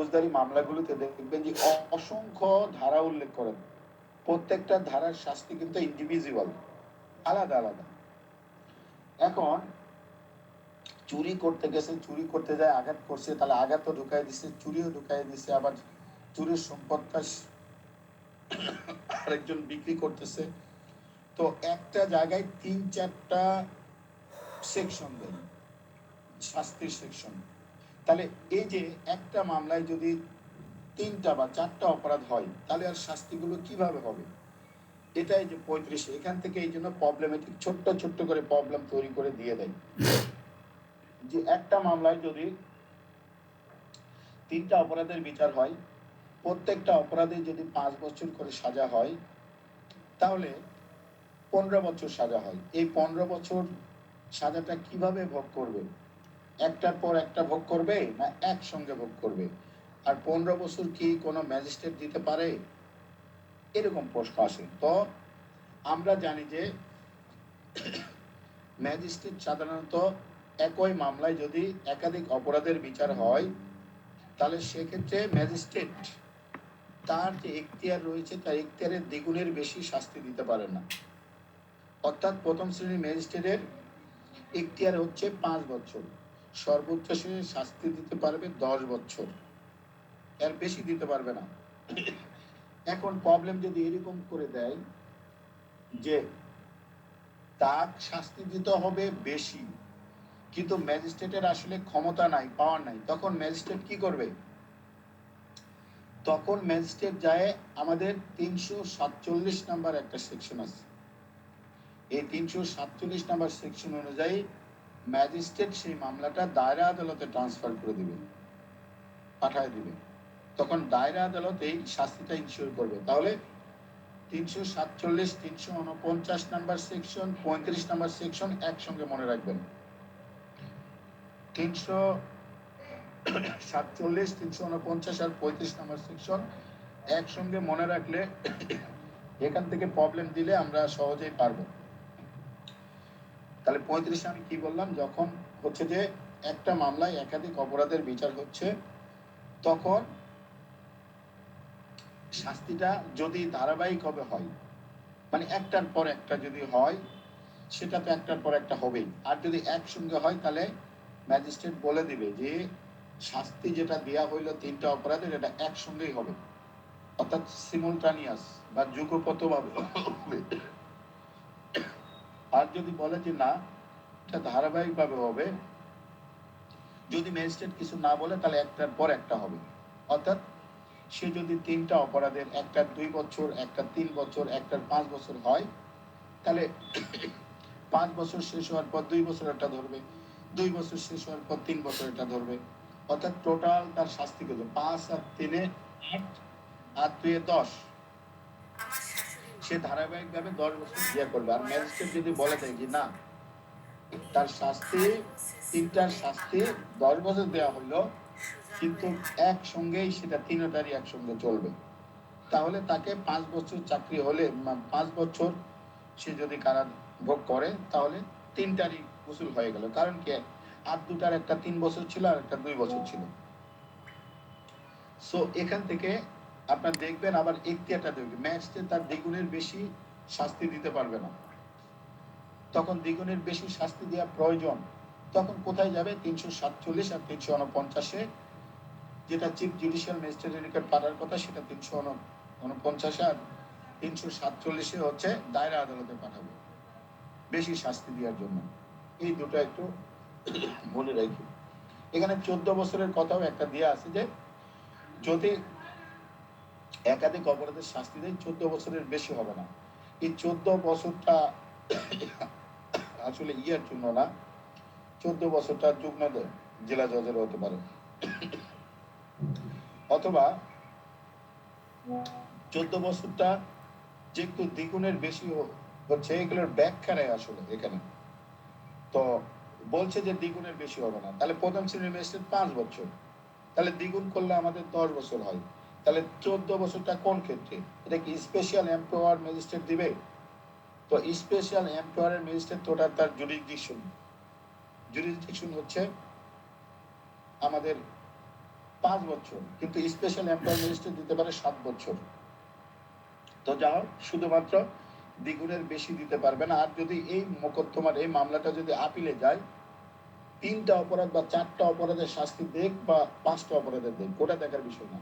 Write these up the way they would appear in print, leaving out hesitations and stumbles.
ফৌজদারি মামলাগুলোতে দেখবেন যে অসংখ্য ধারা উল্লেখ করেন, প্রত্যেকটা ধারার শাস্তি কিন্তু ইন্ডিভিজুয়াল, আলাদা আলাদা। এখন চুরি করতে গেছে, চুরি করতে যায় আঘাত করছে, তাহলে আঘাতও ঢুকাই দিচ্ছে, চুরিও ঢুকাই দিচ্ছে, আবার চুরির সম্পদটা আরেকজন বিক্রি করতেছে। তো একটা জায়গায় 3-4টা সেকশন দেয়, শাস্তির সেকশন। তাহলে এই যে একটা মামলায় যদি 3টা বা 4টা অপরাধ হয়, তাহলে আর শাস্তিগুলো কিভাবে হবে? এটাই যে 35, এখান থেকে এই জন্য প্রবলেমেটিক ছোট্ট ছোট্ট করে প্রবলেম তৈরি করে দিয়ে দেয় যে একটা মামলায় যদি 3টা অপরাধের বিচার হয়, প্রত্যেকটা অপরাধে যদি 5 বছর করে সাজা হয়, তাহলে 15 বছর সাজা হয়। এই 15 বছর সাজাটা কিভাবে ভোগ করবে? একটার পর একটা ভোগ করবে না একসঙ্গে ভোগ করবে? আর 15 বছর কি কোনো ম্যাজিস্ট্রেট দিতে পারে? এরকম প্রশ্ন আসে। তো আমরা জানি যে ম্যাজিস্ট্রেট সাধারণত একই মামলায় যদি একাধিক অপরাধের বিচার হয়, তাহলে সেক্ষেত্রে ম্যাজিস্ট্রেট তার যে এখতিয়ার রয়েছে তার এখতিয়ারের দ্বিগুণের বেশি শাস্তি দিতে পারে না। অর্থাৎ প্রথম শ্রেণীর ম্যাজিস্ট্রেটের এখতিয়ার হচ্ছে 5 বছর, সর্বোচ্চ সে শাস্তি দিতে পারবে 10 বছর, এর বেশি দিতে পারবে না। এখন প্রবলেম যদি এরকম করে দেয় যে তার শাস্তি দিতে হবে বেশি, কিন্তু ম্যাজিস্ট্রেটের আসলে ক্ষমতা নাই, পাওয়ার নাই, তখন ম্যাজিস্ট্রেট কি করবে? তখন ম্যাজিস্ট্রেট যায় আমাদের 347 নাম্বার একটা সেকশন আছে, এই 347 নাম্বার সেকশন অনুযায়ী ম্যাজিস্ট্রেট সেই মামলাটা দায়রা আদালতে ট্রান্সফার করে দিবে, পাঠায় দিবে। তখন দায়রা আদালত এই শাস্তিটা ইনশিওর করবে। তাহলে 347, 349 নাম্বার সেকশন, 35 নাম্বার সেকশন একসঙ্গে মনে রাখবেন। 347, 349 আর 35 নাম্বার সেকশন একসঙ্গে মনে রাখলে এখান থেকে প্রবলেম দিলে আমরা সহজেই পারবো। তাহলে 35 আমি কি বললাম? যখন হচ্ছে যে একটা মামলায় একাধিক অপরাধের বিচার হচ্ছে, তখন শাস্তিটা যদি ধারাবাহিকভাবে হয়, মানে একটার পর একটা যদি হয়, সেটা তো একটার পর একটা হবেই। আর যদি একসঙ্গে হয়, তাহলে ম্যাজিস্ট্রেট বলে দিবে যে শাস্তি যেটা দেয়া হইলো 3টা অপরাধের, এটা একসঙ্গেই হবে, অর্থাৎ সিমুলটানিয়াস বা যুগপতভাবে হবে। আর যদি বলে যে না, এটা ধারাবাহিকভাবে হবে, যদি ম্যাজিস্ট্রেট কিছু না বলে, তাহলে একটার পর একটা হবে। অর্থাৎ সে যদি 3টা অপরাধের একটার 2 বছর, একটার 3 বছর, একটার 5 বছর হয়, তাহলে 5 বছর শেষ হওয়ার পর 2 বছর একটা ধরবে, 2 বছর শেষ হওয়ার পর 3 বছর এটা ধরবে। অর্থাৎ টোটাল তার শাস্তি কত? 5 আর 3 8 আর 2 10। সে ধারাবাহিকভাবে 10 বছর ইয়ে করবে। আর ম্যাজিস্ট্রেট যদি বলে দেয় যে না, তার শাস্তি 3টার শাস্তি 10 বছর দেওয়া হলো, কিন্তু একসঙ্গেই সেটা 3টারই একসঙ্গে চলবে, তাহলে তাকে 5 বছর চাকরি হলে 5 বছর সে যদি কারাভোগ করে, তাহলে 3টারই উসুল হয়ে গেল। কারণ কি, আর 2টার একটা 3 বছর ছিল আর একটা 2 বছর ছিল। সো এখান থেকে আপনার দেখবেন আবার এখতিয়ারটা দেখবেন, ম্যাজিস্ট্রেট তার দ্বিগুণের বেশি শাস্তি দিতে পারবে না। তখন দ্বিগুণের বেশি শাস্তি দেওয়া প্রয়োজন, তখন কোথায় যাবে? 347 আর 349-এ, যেটা চিফ জুডিশিয়াল ম্যাজিস্ট্রেটের নিকট পাঠার কথা, সেটা 349 আর 347-এ হচ্ছে দায়রা আদালতে পাঠাবে বেশি শাস্তি দেওয়ার জন্য। এই দুটো একটু বলে রাখি। এখানে 14 বছরের কথাও একটা দেওয়া আছে, যে যদি একাধিক অপরাধের শাস্তি দেয় 14 বছরের বেশি হবে না। এই 14 বছরটা আসলে ইয়ের জন্য না, 14 বছরটা যুগ্ম জেলা জজের হতে পারে, অথবা 14 বছরটা যেহেতু দ্বিগুণের বেশি হচ্ছে, এগুলোর ব্যাখ্যায় আসলে এখানে তো বলছে যে দ্বিগুণের বেশি হবে না। তাহলে প্রথম শ্রেণীর ম্যাজিস্ট্রেট 5 বছর, তাহলে দ্বিগুণ করলে আমাদের 10 বছর হয়। তাহলে 14 বছরটা কোন ক্ষেত্রে? এটা কি স্পেশাল এমপাওয়ার ম্যাজিস্ট্রেট দিবে? তো স্পেশাল এমপাওয়ার ম্যাজিস্ট্রেট তো তার জুরিসডিকশন হচ্ছে আমাদের 5 বছর, কিন্তু স্পেশাল এমপ্লয় ম্যাজিস্ট্রেট দিতে পারে 7 বছর। তো যাও শুধুমাত্র দ্বিগুণের বেশি দিতে পারবে না। আর যদি এই মোকদ্দমার এই মামলাটা যদি আপিলে যায়, 3টা অপরাধ বা 4টা অপরাধের শাস্তি দেখ বা 5টা অপরাধের দেখ, ওটা দেখার বিষয় না।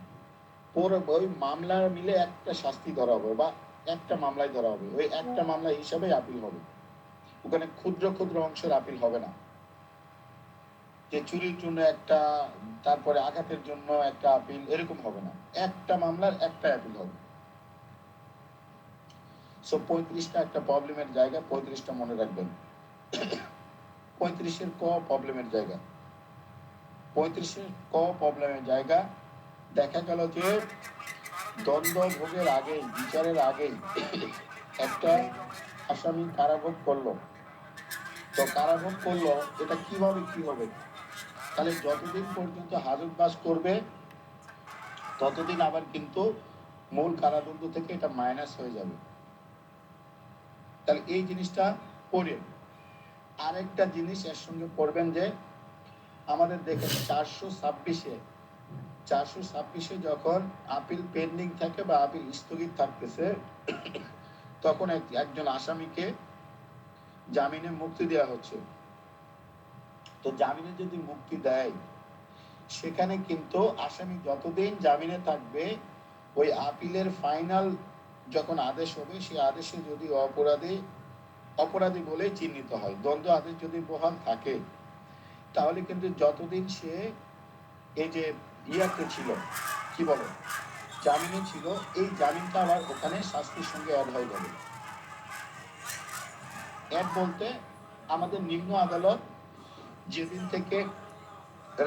ওই মামলা মিলে একটা শাস্তি ধরা হবে বা একটা মামলায় ধরা হবে, ওই একটা মামলা হিসাবে আপিল হবে। ওখানে ক্ষুদ্র ক্ষুদ্র অংশের আপিল হবে না, যে চুরির জন্য একটা, তারপরে আঘাতের জন্য একটা আপিল, এরকম হবে না। একটা মামলার একটা আপিল হবে। সো 35টা একটা প্রবলেমের জায়গা, 35টা মনে রাখবেন। 35-এর ক প্রবলেমের জায়গা, 35-এর ক প্রবলেমের জায়গা। দেখা গেল যে দ্বন্দ্ব ভোগের আগেই, বিচারের আগেই একটা আসামি কারাভোগ করলো। তো কারাভোগ করলো, এটা কিভাবে কি হবে? তাহলে যতদিন পর্যন্ত হাজতবাস করবে ততদিন আবার কিন্তু মূল কারাদণ্ড থেকে এটা মাইনাস হয়ে যাবে। তাহলে এই জিনিসটা পড়ে আরেকটা জিনিস এর সঙ্গে পড়বেন যে আমাদের দেখেন 426-এ যখন আপিল পেন্ডিং থাকে বা আপিল স্থগিত থাকতেছে, তখন একজন আসামিকে জামিনে মুক্তি দেওয়া হচ্ছে। তো জামিনে যদি মুক্তি দেয়, সেখানে কিন্তু আসামি যতদিন জামিনে থাকবে, ওই আপিলের ফাইনাল যখন আদেশ হবে, সেই আদেশে যদি অপরাধী বলে চিহ্নিত হয়, দ্বন্দ্ব আদেশ যদি বহাল থাকে, তাহলে কিন্তু যতদিন সে এই যে ইয়াতে ছিল, কি বলে, জামিনে ছিল, এই জামিনটা আবার ওখানে শাস্তির সঙ্গে অ্যাড হয়ে যাবে। অ্যাড বলতে আমাদের নিম্ন আদালত যেদিন থেকে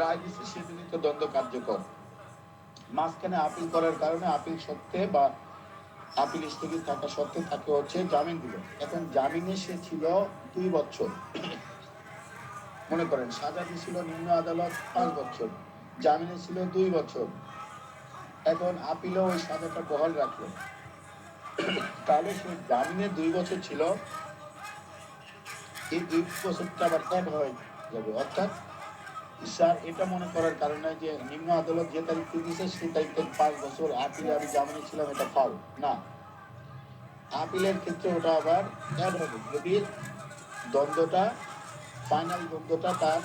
রায় দিচ্ছে সেদিনই তো দ্বন্দ্ব কার্যকর। মাঝখানে আপিল করার কারণে আপিল সত্ত্বে বা আপিল স্থগিত থাকা সত্ত্বে তাকে হচ্ছে জামিন দিল। এখন জামিনে সে ছিল 2 বছর, মনে করেন সাজা দিয়েছিল নিম্ন আদালত 5 বছর, জামিনে ছিল 2 বছর। এখন আপিলও ওই সাজাটা বহাল রাখলো, তাহলে সে জামিনে 2 বছর ছিল, এই 2 বছরটা আবার অ্যাড হয়ে যাবে। অর্থাৎ স্যার এটা মনে করার কারণে যে নিম্ন আদালত যে তারিখে দিয়েছে সেই তারিখ থেকে 5 বছর আপিলে আমি জামিনে ছিলাম, এটা ফাউল না। আপিলের ক্ষেত্রে ওটা আবার অ্যাড হবে যদি দ্বন্দ্বটা, ফাইনাল দ্বন্দ্বটা তার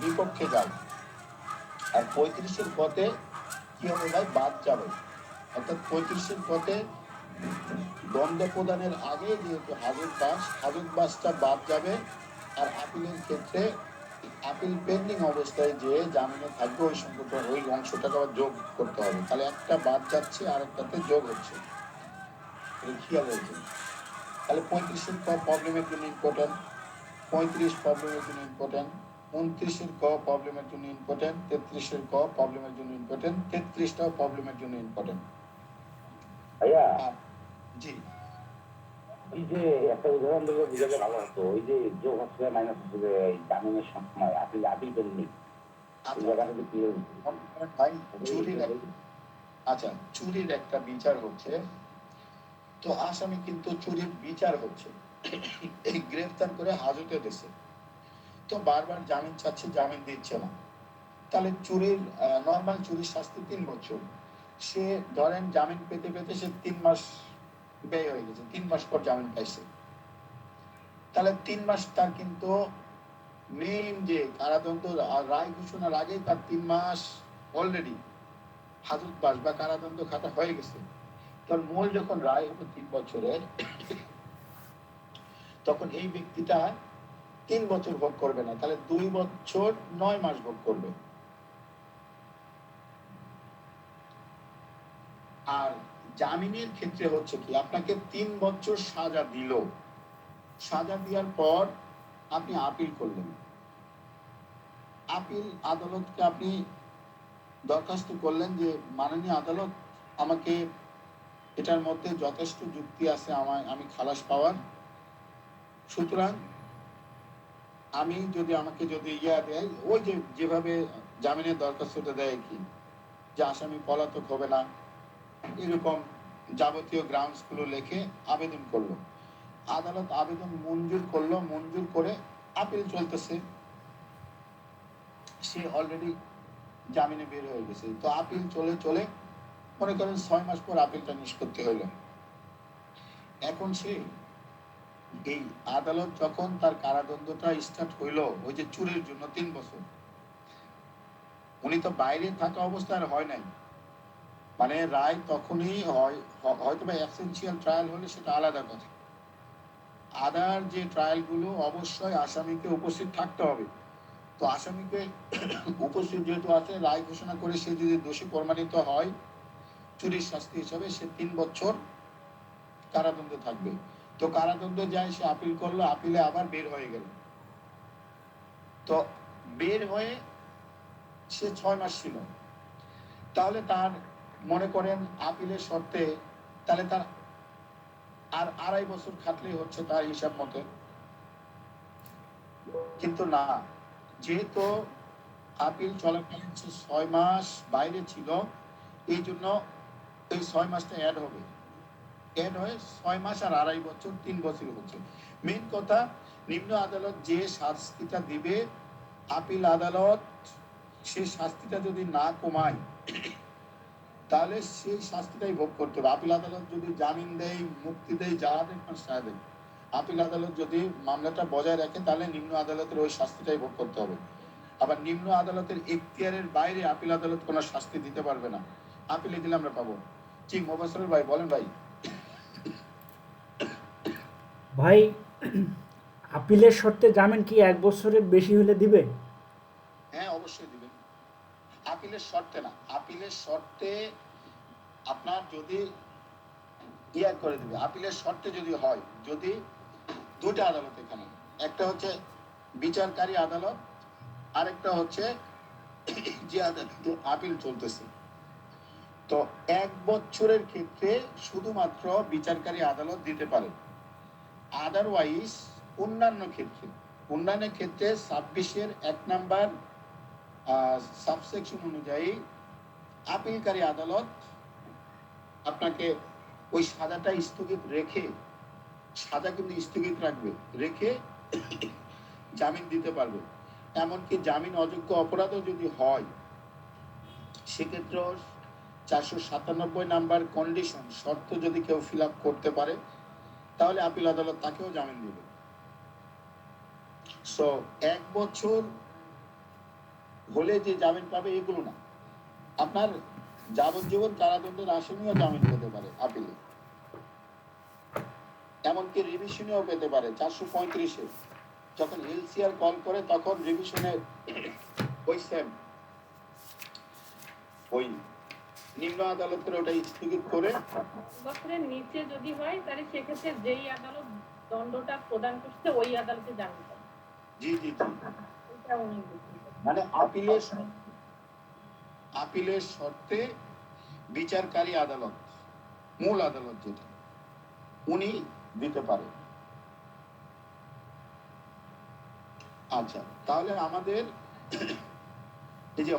বিপক্ষে যায়। আর 35-এর পথে কি হবে ভাই, বাদ যাবে। অর্থাৎ 35-এর পথে দ্বন্দ্ব প্রদানের আগে যেহেতু হাজতবাসটা বাদ যাবে। আর আপিলের ক্ষেত্রে আপিল পেন্ডিং অবস্থায় যে জামিনে থাকবে ওই সংখ্যাটা, ওই অংশটাকে আবার যোগ করতে হবে। তাহলে একটা বাদ যাচ্ছে আর একটাতে যোগ হচ্ছে, খেয়াল হয়েছে। তাহলে 35-এর প্রবলেমের জন্য ইম্পর্টেন্ট, 35 প্রবলেমের জন্য ইম্পর্টেন্ট, 29-এর প্রবলেমের জন্য ইম্পর্টেন্ট, 33-এর প্রবলেমের জন্য ইম্পর্টেন্ট, 33টাও প্রবলেমের জন্য ইম্পর্টেন্ট। ভাইয়া জি, ওই যে একটা উদাহরণ দিলে বুঝাতে ভালো হতো, ওই যে যোগ হচ্ছে মাইনাস হচ্ছে জামিনের সময় আপিল পেন্ডিং, এই জায়গাটা যদি ক্লিয়ার ভাই আচ্ছা, চুরির একটা বিচার হচ্ছে, তো আসামি কিন্তু চুরির বিচার হচ্ছে, এই গ্রেফতার করে হাজতে দিছে, তো বারবার জামিন চাচ্ছে, জামিন দিচ্ছে না। তাহলে চুরির নর্মাল চুরির শাস্তি 3 বছর। সে ধরেন জামিন পেতে পেতে সে 3 মাস ব্যয় হয়ে গেছে, 3 মাস পর জামিন পাইছে। তাহলে 3 মাস তার কিন্তু মেইন যে কারাদণ্ড রায় ঘোষণার আগেই তার 3 মাস অলরেডি হাজতবাস বা কারাদণ্ড খাটা হয়ে গেছে। কারণ মূল যখন রায় হলো 3 বছরের, তখন এই ব্যক্তিটা 3 বছর ভোগ করবে না, তাহলে 2 বছর 9 মাস ভোগ করবে। আর জামিনের ক্ষেত্রে হচ্ছে কি, আপনাকে 3 বছর সাজা দিল, সাজা দেওয়ার পর আপনি আপিল করলেন, আপিল আদালতকে আপনি দরখাস্ত করলেন যে মাননীয় আদালত, আমাকে এটার মধ্যে যথেষ্ট যুক্তি আছে আমি খালাস পাওয়ার, সুতরাং আমি যদি আমাকে যদি দেয়, ওই যে যেভাবে জামিনের দরখাস্তটা দেয় কি, যে আসামি পলাতক হবে না, এরকম যাবতীয় গ্রাউন্ডস গুলো লিখে আবেদন করলো, আদালত আবেদন মঞ্জুর করলো, মঞ্জুর করে আপিল চলতেছে, সে অলরেডি জামিনে বের হয়ে গেছে, তো আপিল চলে চলে মনে করেন 6 মাস পর আপিলটা নিষ্পত্তি হইল। এখন সে এই আদালত যখন তার কারাদণ্ডটা স্টার্ট হইলো ওই যে চুরির জন্য 3 বছর, উনি তো বাইরে থাকা অবস্থায় আর হয় নাই, মানে রায় তখনই হয়, হয়তো বা এসেনশিয়াল ট্রায়াল হলে সেটা আলাদা কথা। আদার যে ট্রায়াল গুলো অবশ্যই আসামিকে উপস্থিত থাকতে হবে। তো আসামিকে উপস্থিত যেহেতু আছে, রায় ঘোষণা করে সে যদি দোষী প্রমাণিত হয় চুরির শাস্তি হিসাবে সে 3 বছর কারাদণ্ড থাকবে। তো কারাদণ্ড যায়, সে আপিল করলো, আপিলে আবার বের হয়ে গেল। তো বের হয়ে সে 6 মাস ছিল, তাহলে তার মনে করেন আপিলের শর্তে তাহলে তার আর 2.5 বছর খাটলেই হচ্ছে তার হিসাব মতে। কিন্তু না, যেহেতু আপিল চলাকালীন সে 6 মাস বাইরে ছিল, এই জন্য এই 6 মাসটা অ্যাড হবে, অ্যাড হয়ে 6 মাস আর 2.5 বছর 3 বছর হচ্ছে। মেন কথা, নিম্ন আদালত যে শাস্তিটা দিবে, আপিল আদালত সেই শাস্তিটা যদি না কমায় তাহলে সেই শাস্তিটাই ভোগ করতে হবে। আপিল আদালত যদি জামিন দেয়, মুক্তি দেয়, যা দেয় সাহেব, আপিল আদালত যদি মামলাটা বজায় রাখে তাহলে নিম্ন আদালতের ওই শাস্তিটাই ভোগ করতে হবে। আবার নিম্ন আদালতের এখতিয়ারের বাইরে আপিল আদালত কোনো শাস্তি দিতে পারবে না। আপিলে দিলে আমরা পাবো। জি মোবাসরুল ভাই বলেন। ভাই ভাই আপিলের শর্তে জামিন কি 1 বছরের বেশি হলে দিবে? হ্যাঁ অবশ্যই দিবেন। আপিলের শর্তে না, আপিলের শর্তে আপনার যদি ইয়া করে দিবে, আপিলের শর্তে যদি হয়, যদি দুইটা আদালত এখানে, একটা হচ্ছে বিচারকারী আদালত, আরেকটা হচ্ছে যে আদালতে আপিল চলতেছে। তো 1 বছরের ক্ষেত্রে শুধুমাত্র বিচারকারী আদালত দিতে পারে। আদারওয়াইজ অন্যান্য ক্ষেত্রে, অন্যান্য ক্ষেত্রে 26-এর 1 নাম্বার সাবসেকশন অনুযায়ী আপিলকারী আদালত আপনাকে ওই সাজাটা স্থগিত রেখে, সাজা কিন্তু স্থগিত রাখবে, রেখে জামিন দিতে পারবে। এমনকি জামিন অযোগ্য অপরাধও যদি হয় সেক্ষেত্রেও 497 নাম্বার কন্ডিশন শর্ত যদি কেউ ফিল আপ করতে পারে তাহলে আপিল আদালত তাকেও জামিন দেবে। সো 1 বছর হলে যে জামিন পাবে এগুলো না, আপনার যাবজ্জীবন কারাদণ্ডের আসামিও জামিন পেতে পারে আপিলে, এমনকি রিভিশনেও পেতে পারে। 435-এ যখন এলসিআর কল করে তখন রিভিশনে ওই সেম ওই নিম্ন আদালতের ওটা স্থগিত করে বছরের নিচে যদি হয় তাহলে সেক্ষেত্রে যেই আদালত দণ্ডটা প্রদান করছে ওই আদালতে জামিন পাবে। জি জি জি, এটা অনেক বেশি। মানে আপিলের শর্তে বিচারকারী আদালত, মূল আদালত যেটা, উনি দিতে পারে। আচ্ছা, তাহলে আমাদের এই যে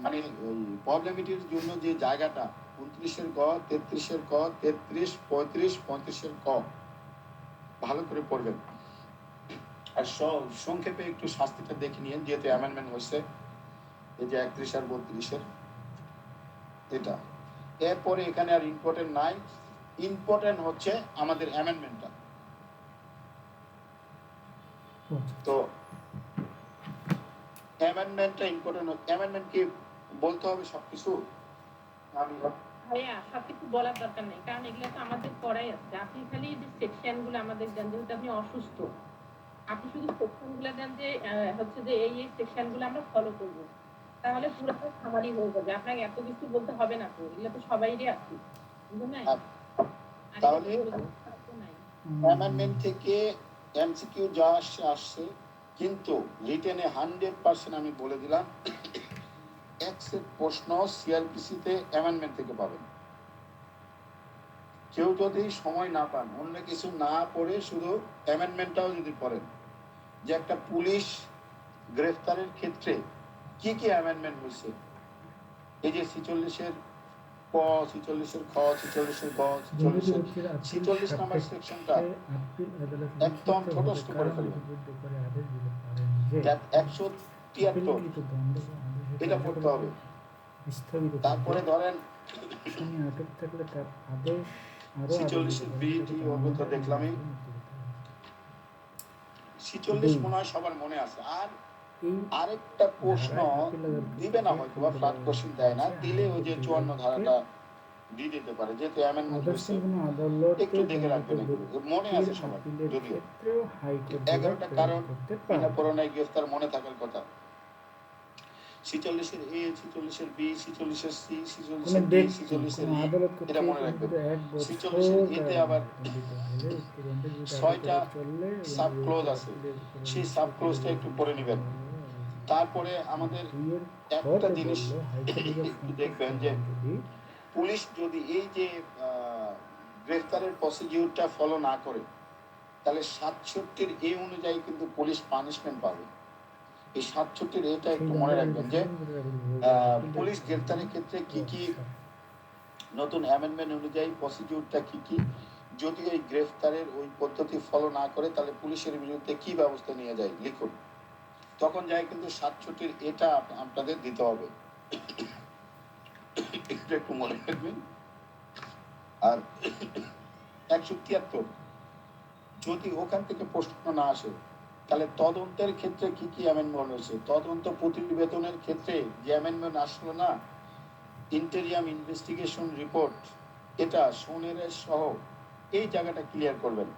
মানে ওই প্রবলেমিটির জন্য যে জায়গাটা 29-এর গ, 33-এর ক, 33, 35, 35-এর ক ভালো করে পড়বেন। আর সংক্ষেপে একটু শাস্তিটা দেখে নিন, যেহেতু অ্যামেন্ডমেন্ট হয়েছে এই যে 31 আর 32-এর এটা। এরপরে এখানে আর ইম্পর্টেন্ট নাই, ইম্পর্টেন্ট হচ্ছে আমাদের অ্যামেন্ডমেন্টটা। তো অ্যামেন্ডমেন্টটা ইম্পর্টেন্ট। অ্যামেন্ডমেন্ট কি বলতে হবে সবকিছু? আমি ভাইয়া সবকিছু বলার দরকার নেই, কারণ এগুলো তো আমাদের পড়াই আছে। আপনি খালি যে সেকশন গুলো আমাদের দেন, যেহেতু আপনি অসুস্থ, আপনি শুধু সেকশন গুলো দেন যে হচ্ছে যে এই সেকশন গুলো আমরা ফলো করবো, তাহলে পুরোটা সামারি হয়ে যাবে। আপনাকে এত কিছু বলতে হবে না, তো এগুলো তো সবাইরই আছে, বুঝলেন? তাহলে অ্যামেন্ডমেন্ট থেকে এমসিকিউ যা আসছে আসছে, কিন্তু রিটেনে 100% আমি বলে দিলাম এক্সেট প্রশ্ন সিআরপিসিতে অ্যামেন্ডমেন্ট থেকে পাবেন। কেউ যদি সময় না পান, অন্য কিছু না পড়ে শুধু অ্যামেন্ডমেন্টটাও যদি পড়েন, যে একটা পুলিশ গ্রেফতারের ক্ষেত্রে কি কি অ্যামেন্ডমেন্ট হয়েছে, এই যে 46-এর ক, 46-এর খ, 46-এর গ, 46 নাম্বার সেকশনটা একদম ছোটস্থ করে ফেলবেন। 173 এটা পড়তে হবে। বিস্তারিত তারপরে ধরেন আসামি আটক থাকলে তার আদেশ আরো 46 বিটি ওগুলো তো দেখলামই। 46 মনে হয় সবার মনে আছে। আর আরেকটা প্রশ্ন দিবে না হয়তো বা ফ্ল্যাট কোশ্চেন দেয় না, দিলে ওই যে 54 ধারাটা দিয়ে দিতে পারে, যেহেতু অ্যামেন্ডমেন্ট হয়েছে একটু দেখে রাখবেন এগুলো, মনে আছে সবার। যদিও 11টা কারণ বিনা পরোয়ানায় গ্রেফতার মনে থাকার কথা। 46 এর এ, 46 এর বি, 46 এর সি, 46 এর ডি, 46 এর ই, এটা মনে রাখবেন। 46 এর এতে আবার 6টা সাব ক্লোজ আছে, সেই সাব ক্লোজটা একটু পড়ে নেবেন। তারপরে আমাদের একটা জিনিস একটু দেখবেন যে পুলিশ যদি এই যে গ্রেফতারের প্রসিডিউরটা ফলো না করে, তাহলে 67 এ অনুযায়ী কিন্তু পুলিশ পানিশমেন্ট পাবে। এই 67 এটা একটু মনে রাখবেন যে পুলিশ গ্রেফতারের ক্ষেত্রে কি কি নতুন অ্যামেন্ডমেন্ট অনুযায়ী প্রসিডিউরটা কি কি, যদি এই গ্রেফতারের ওই পদ্ধতি ফলো না করে তাহলে পুলিশের বিরুদ্ধে কি ব্যবস্থা নিয়ে যায় লিখুন। তখন যায় কিন্তু 67 এটা আপনাদের দিতে হবে, এটা একটু মনে রাখবেন। আর 173 যদি ওখান থেকে প্রশ্ন না আসে, তাহলে তদন্তের ক্ষেত্রে কি কি অ্যামেন্ডমেন্ট হয়েছে, তদন্ত প্রতিবেদনের ক্ষেত্রে যে অ্যামেন্ডমেন্ট আসলো না, ইন্টেরিয়াম ইনভেস্টিগেশন রিপোর্ট, এটা সোনের সহ এই জায়গাটা ক্লিয়ার করবেন।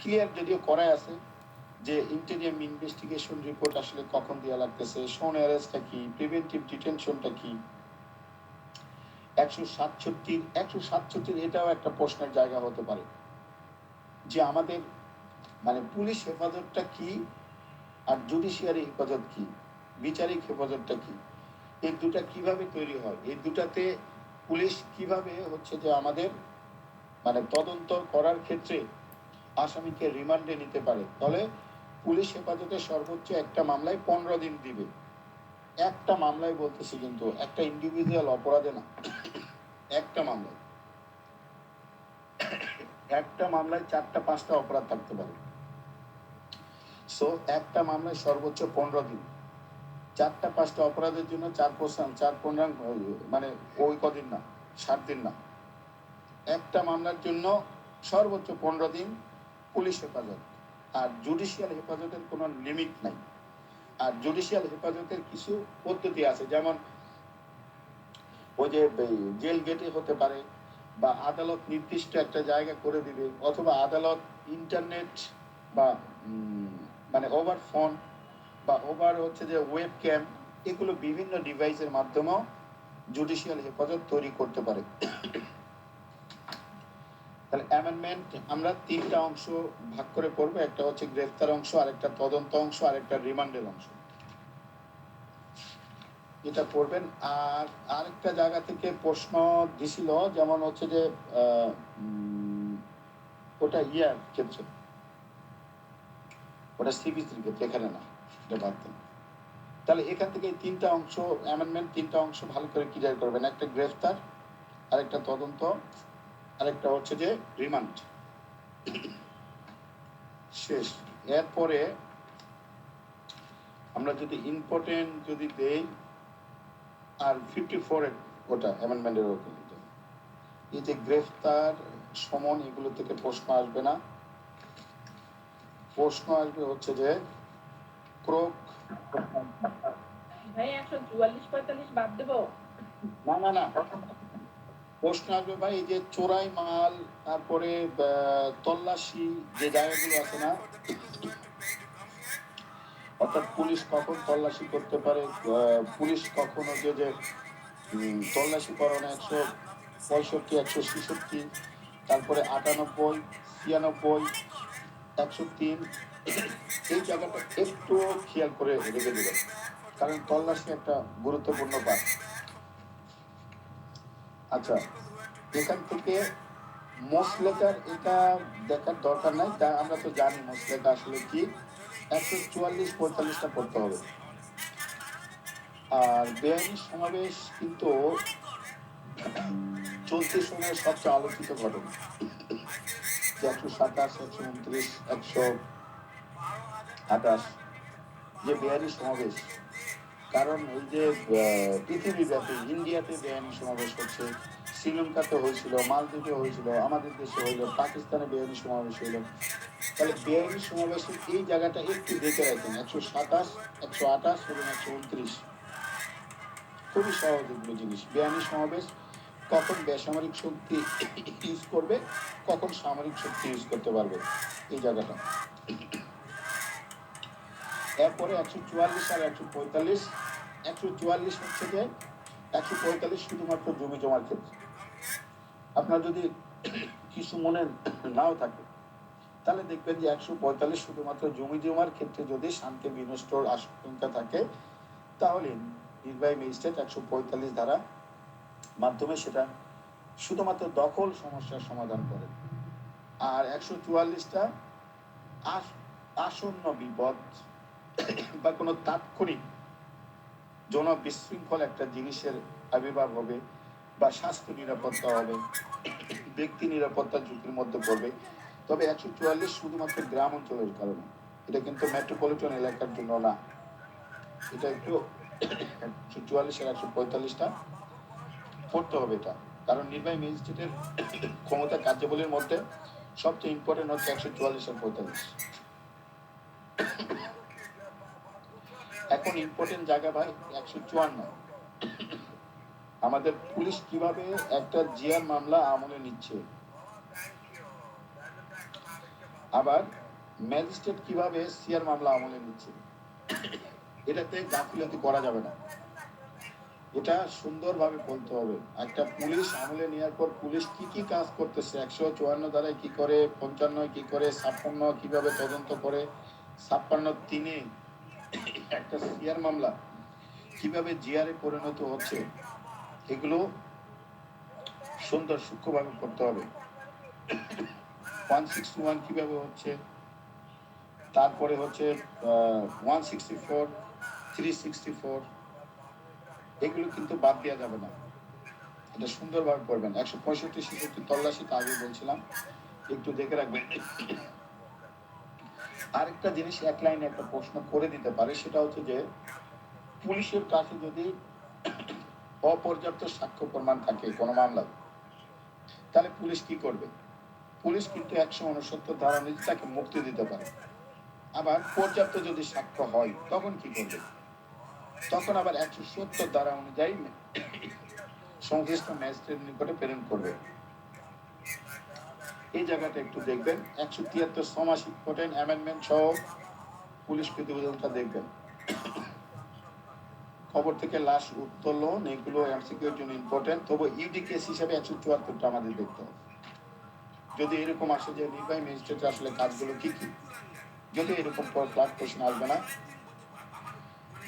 ক্লিয়ার যদিও করাই আছে যে ইন্টেরিয়াম ইনভেস্টিগেশন রিপোর্ট আসলে কখন দেওয়া লাগতেছে, সোন অ্যারেস্টটা কি, প্রিভেন্টিভ ডিটেনশনটা কি। 167 এটাও একটা প্রশ্নের জায়গা হতে পারে যে আমাদের মানে পুলিশ হেফাজতটা কি আর জুডিশিয়ারি হেফাজত কি, বিচারিক হেফাজতটা কি, এই দুটা কিভাবে তৈরি হয়, এই দুটাতে পুলিশ কিভাবে হচ্ছে যে আমাদের মানে তদন্ত করার ক্ষেত্রে আসামিকে রিমান্ডে নিতে পারে। তাহলে পুলিশ হেফাজতে সর্বোচ্চ একটা মামলায় 15 দিন দিবে। একটা মামলায় বলতেছি, কিন্তু একটা ইন্ডিভিজুয়াল অপরাধে না, একটা মামলায় 4টা 5টা অপরাধ থাকতে পারে। সো একটা মামলায় সর্বোচ্চ 15 দিন, 4টা 5টা অপরাধের জন্য 4 মানে ওই কদিন না, 7 দিন না, একটা মামলার জন্য সর্বোচ্চ 15 দিন পুলিশ হেফাজত। আর জুডিশিয়াল হেফাজতের কোনো লিমিট নাই। আর জুডিশিয়াল হেফাজতের কিছু পদ্ধতি আছে, যেমন ওই যে জেল গেটে হতে পারে, বা আদালত নির্দিষ্ট একটা জায়গা করে দিবে, অথবা আদালত ইন্টারনেট বা মানে ওভার ফোন বা ওভার হচ্ছে যে ওয়েব ক্যাম, এগুলো বিভিন্ন ডিভাইসের মাধ্যমেও জুডিশিয়াল হেফাজত তৈরি করতে পারে। তাহলে অ্যামেন্ডমেন্ট আমরা 3টা অংশ ভাগ করে পড়বো, একটা হচ্ছে গ্রেফতার অংশ, আরেকটা তদন্ত অংশ, আরেকটা রিমান্ডের অংশ, এটা পড়বেন। আর আরেকটা জায়গা থেকে প্রশ্ন দিছিল, যেমন হচ্ছে যে ওটা ইয়ার ক্ষেত্রে, ওটা সিবিসির ক্ষেত্রে, এখানে না, এটা বাদ দেন। তাহলে এখান থেকে 3টা অংশ অ্যামেন্ডমেন্ট, 3টা অংশ ভালো করে ক্লিয়ার করবেন, একটা গ্রেফতার, আরেকটা তদন্ত, আরেকটা হচ্ছে যে রিমান্ড। শেষ। এরপরে আমরা যদি ইম্পর্টেন্ট যদি দেই, আর 54 ওটা অ্যামেন্ডমেন্টের ওপর, এই যে গ্রেফতার সমন, এগুলো থেকে প্রশ্ন আসবে না। প্রশ্ন আসবে হচ্ছে যে ক্রোক, ভাই 144-45 বাদ দেবো? না প্রশ্ন আসবে ভাই এই যে চোরাই মাল, তারপরে তল্লাশি যে জায়গাগুলো আছে না, অর্থাৎ পুলিশ কখন তল্লাশি করতে পারে, পুলিশ কখন হচ্ছে যে তল্লাশি করানো 165, 166, তারপরে 98, 96, 103, এই জায়গাটা একটু খেয়াল করে রেখে দেবেন, কারণ তল্লাশি একটা গুরুত্বপূর্ণ পাঠ। আচ্ছা, এখান থেকে মসলেকার এটা দেখার দরকার নাই, তা আমরা তো জানি মসলেকা আসলে কি। 144-45টা পড়তে হবে। আর বেআইনি সমাবেশ কিন্তু চলতি সময়ের সবচেয়ে আলোচিত ঘটনা। 127, 129, 128 যে বেআইনি সমাবেশ, কারণ ওই যে পৃথিবীব্যাপী ইন্ডিয়াতে বেআইনি সমাবেশ হচ্ছে, শ্রীলঙ্কাতে হয়েছিল, মালদ্বীপে হয়েছিল, আমাদের দেশে হইলো, পাকিস্তানে বেআইনি সমাবেশ হইলো। তাহলে বেআইনি সমাবেশের এই জায়গাটা একটু দেখে রাখেন, 127, 128 এবং 129, খুবই সহজ এগুলো জিনিস। বেআইনি সমাবেশ কখন বেসামরিক শক্তি ইউজ করবে, কখন সামরিক শক্তি ইউজ করতে পারবে, এই জায়গাটা। এরপরে 144 আর 145। 144 হচ্ছে যে 145 শুধুমাত্র জমি জমার ক্ষেত্রে। আপনার যদি কিছু মনে নাও থাকে তাহলে দেখবেন যে 145 শুধুমাত্র জমি জমার ক্ষেত্রে যদি শান্তি বিনষ্ট আশঙ্কা থাকে, তাহলে নির্বাহী ম্যাজিস্ট্রেট 145 ধারা মাধ্যমে সেটা শুধুমাত্র দখল সমস্যার সমাধান করে। আর 144টা আসন্ন বিপদ বা কোনো তাৎক্ষণিক জনবিশৃঙ্খল একটা জিনিসের আবির্ভাব হবে, বা স্বাস্থ্য নিরাপত্তা হবে, ব্যক্তি নিরাপত্তা ঝুঁকির মধ্যে পড়বে, তবে 144 শুধুমাত্র গ্রাম অঞ্চলের কারণে, এটা কিন্তু মেট্রোপলিটন এলাকার জন্য না। এটা একটু 144 আর 145টা পড়তে হবে এটা, কারণ নির্বাহী ম্যাজিস্ট্রেটের ক্ষমতা কার্যাবলীর মধ্যে সবচেয়ে ইম্পর্টেন্ট হচ্ছে 144 আর 45। এখন ইম্পর্টেন্ট জায়গা ভাই 154। আমাদের পুলিশ কিভাবে একটা জিয়ার মামলা আমলে নিচ্ছে, আবার ম্যাজিস্ট্রেট কিভাবে সিআর মামলা আমলে নিচ্ছে, এটাতে গাফিলতি করা যাবে না। এটা সুন্দরভাবে বলতে হবে। একটা পুলিশ আমলে নেওয়ার পর পুলিশ কি কি কাজ করতেছে, 154 ধারায় কি করে, 55 কি করে, 56 কিভাবে তদন্ত করে, 56(3) একটা সিআর মামলা কিভাবে জিআরে পরিণত হচ্ছে, এগুলো সুন্দর সূক্ষ্মভাবে করতে হবে। 161 কিভাবে হচ্ছে, তারপরে হচ্ছে 164, 364, এগুলো কিন্তু বাদ দেওয়া যাবে না, এটা সুন্দরভাবে করবেন। 165, 66 তল্লাশি তো আগে বলছিলাম, একটু দেখে রাখবেন। আরেকটা জিনিস এক লাইনে একটা প্রশ্ন করে দিতে পারে, সেটা হচ্ছে যে পুলিশের কাছে যদি অপর্যাপ্ত সাক্ষ্য প্রমাণ থাকে কোনো মামলা, তাহলে পুলিশ কি করবে? পুলিশ কিন্তু 169 ধারা অনুযায়ী তাকে মুক্তি দিতে পারে। আবার পর্যাপ্ত যদি সাক্ষ্য হয় তখন কি করবে? তখন আবার 170 ধারা অনুযায়ী সংশ্লিষ্ট ম্যাজিস্ট্রেট নিকটে প্রেরণ করবে। এই জায়গাটা একটু দেখবেন। 173 সমাজ ইম্পর্টেন্ট অ্যামেন্ডমেন্ট সহ পুলিশ প্রতিবেদনটা দেখবেন। খবর থেকে লাশ উত্তোলন, এগুলো এমসিকিউর জন্য ইম্পর্টেন্ট। তবে ইডি কেস হিসাবে 174টা আমাদের দেখতে হবে। যদি এরকম আসে যে নির্বাহী ম্যাজিস্ট্রেট আসলে কাজগুলো কি কি, যদি এরকম ফ্লাড কোশ্চেন আসবে না।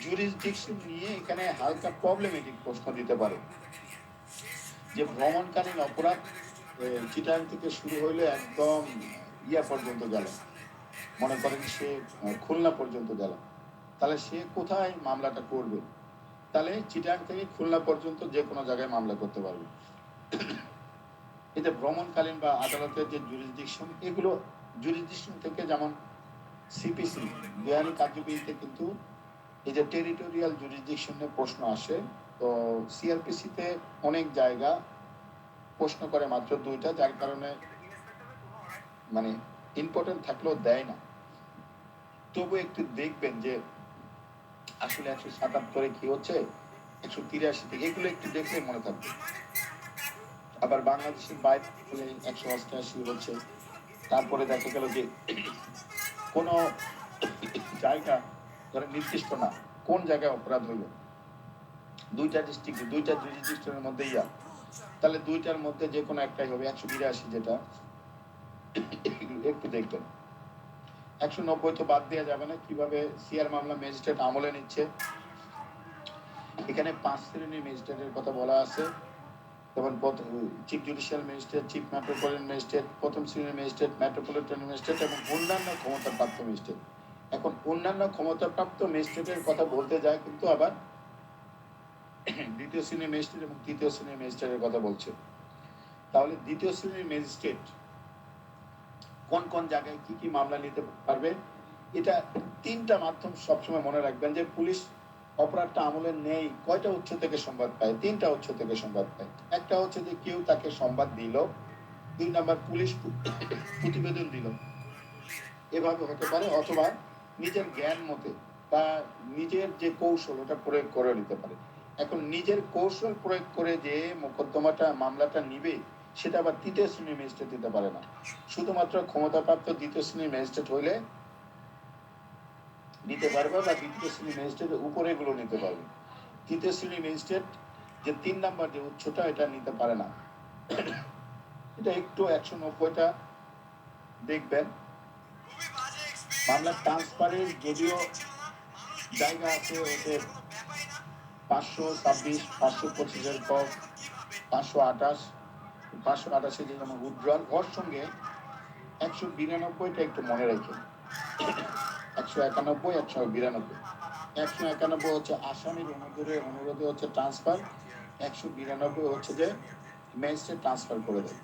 জুরিসডিকশন নিয়ে এখানে হালকা প্রবলেমেটিক প্রশ্ন দিতে পারে, যে ভ্রমণকালীন অপরাধ চিটাং থেকে শুরু হইলে একদম ইয়া পর্যন্ত গেল, মনে করেন সে খুলনা পর্যন্ত গেল, তাহলে সে কোথায় মামলাটা করবে? তাহলে চিটাং থেকে খুলনা পর্যন্ত যে কোনো জায়গায় মামলা করতে পারবে। এতে ভ্রমণকালীন বা আদালতের যে জুরিসডিকশন, এগুলো জুরিসডিকশন থেকে যেমন সিপিসি বেআইনি কার্যবিধিতে কিন্তু এই যে টেরিটোরিয়াল জুরিসডিকশনে প্রশ্ন আসে, তো সিআরপিসিতে অনেক জায়গা প্রশ্ন করে মাত্র 2টা, যার কারণে মানে ইম্পর্টেন্ট থাকলেও দেয় না। তবু একটু দেখবেন যে আসলে 177-এ কি হচ্ছে, 183-তে, এগুলো একটু দেখলে মনে থাকবে। আবার বাংলাদেশের বাইরে 188 হচ্ছে। তারপরে দেখা গেল যে কোনো জায়গা ধরে নির্দিষ্ট না, কোন জায়গায় অপরাধ হইল, 2টা ডিস্ট্রিক্ট, 2টা জুরিসডিকশনের মধ্যে ইয়া, তাহলে 2টার মধ্যে যে কোনো একটাই হবে। 182 যেটা, একটু দেখবেন। 190 তো বাদ দেওয়া যাবে না। কিভাবে সিআর মামলা ম্যাজিস্ট্রেট আমলে নিচ্ছে, এখানে 5 শ্রেণীর ম্যাজিস্ট্রেটের কথা বলা আছে। যেমন chief judicial magistrate, chief metropolitan magistrate, প্রথম শ্রেণীর ম্যাজিস্ট্রেট, মেট্রোপলিটন ম্যাজিস্ট্রেট এবং অন্যান্য ক্ষমতাপ্রাপ্ত ম্যাজিস্ট্রেট। এখন অন্যান্য ক্ষমতাপ্রাপ্ত ম্যাজিস্ট্রেটের কথা বলতে যায় কিন্তু আবার দ্বিতীয় শ্রেণীর ম্যাজিস্ট্রেট এবং তৃতীয় শ্রেণীর ম্যাজিস্ট্রেটের কথা বলছে। তাহলে দ্বিতীয় শ্রেণীর ম্যাজিস্ট্রেট কোন কোন জায়গায় কি কি মামলা নিতে পারবে, এটা 3টা মাধ্যম সবসময় মনে রাখবেন। যে পুলিশ অপরাধটা আমলে নেই, কয়টা উৎস থেকে সংবাদ পায়? 3টা উৎস থেকে সংবাদ পায়। একটা হচ্ছে যে কেউ তাকে সংবাদ দিল, 2 নাম্বার পুলিশ প্রতিবেদন দিল, এভাবে হতে পারে, অথবা নিজের জ্ঞান মতে বা নিজের যে কৌশল ওটা প্রয়োগ করে নিতে পারে। এখন নিজের কৌশল প্রয়োগ করে যে মোকদ্দমাটা মামলাটা নিবে সেটা আবার তৃতীয় শ্রেণীর ম্যাজিস্ট্রেট দিতে পারে না, শুধুমাত্র ক্ষমতাপ্রাপ্ত দ্বিতীয় শ্রেণীর ম্যাজিস্ট্রেট হইলে নিতে পারবে, বা দ্বিতীয় শ্রেণীর ম্যাজিস্ট্রেটের উপরে এগুলো নিতে পারবে। তৃতীয় শ্রেণীর ম্যাজিস্ট্রেট যে 3 নাম্বার যে উৎসটা এটা নিতে পারে না। এটা একটু 190টা দেখবেন। মামলার ট্রান্সফারের যদিও জায়গা আছে ওতে 526, 525-এর পর 528, 528-এ যেমন উজ্জ্বল, ওর সঙ্গে 192টা একটু মনে রেখে, 191, 192। 191 হচ্ছে আসামির অনুরোধে হচ্ছে ট্রান্সফার, 192 হচ্ছে যে ম্যাজিস্ট্রেট ট্রান্সফার করে দেয়।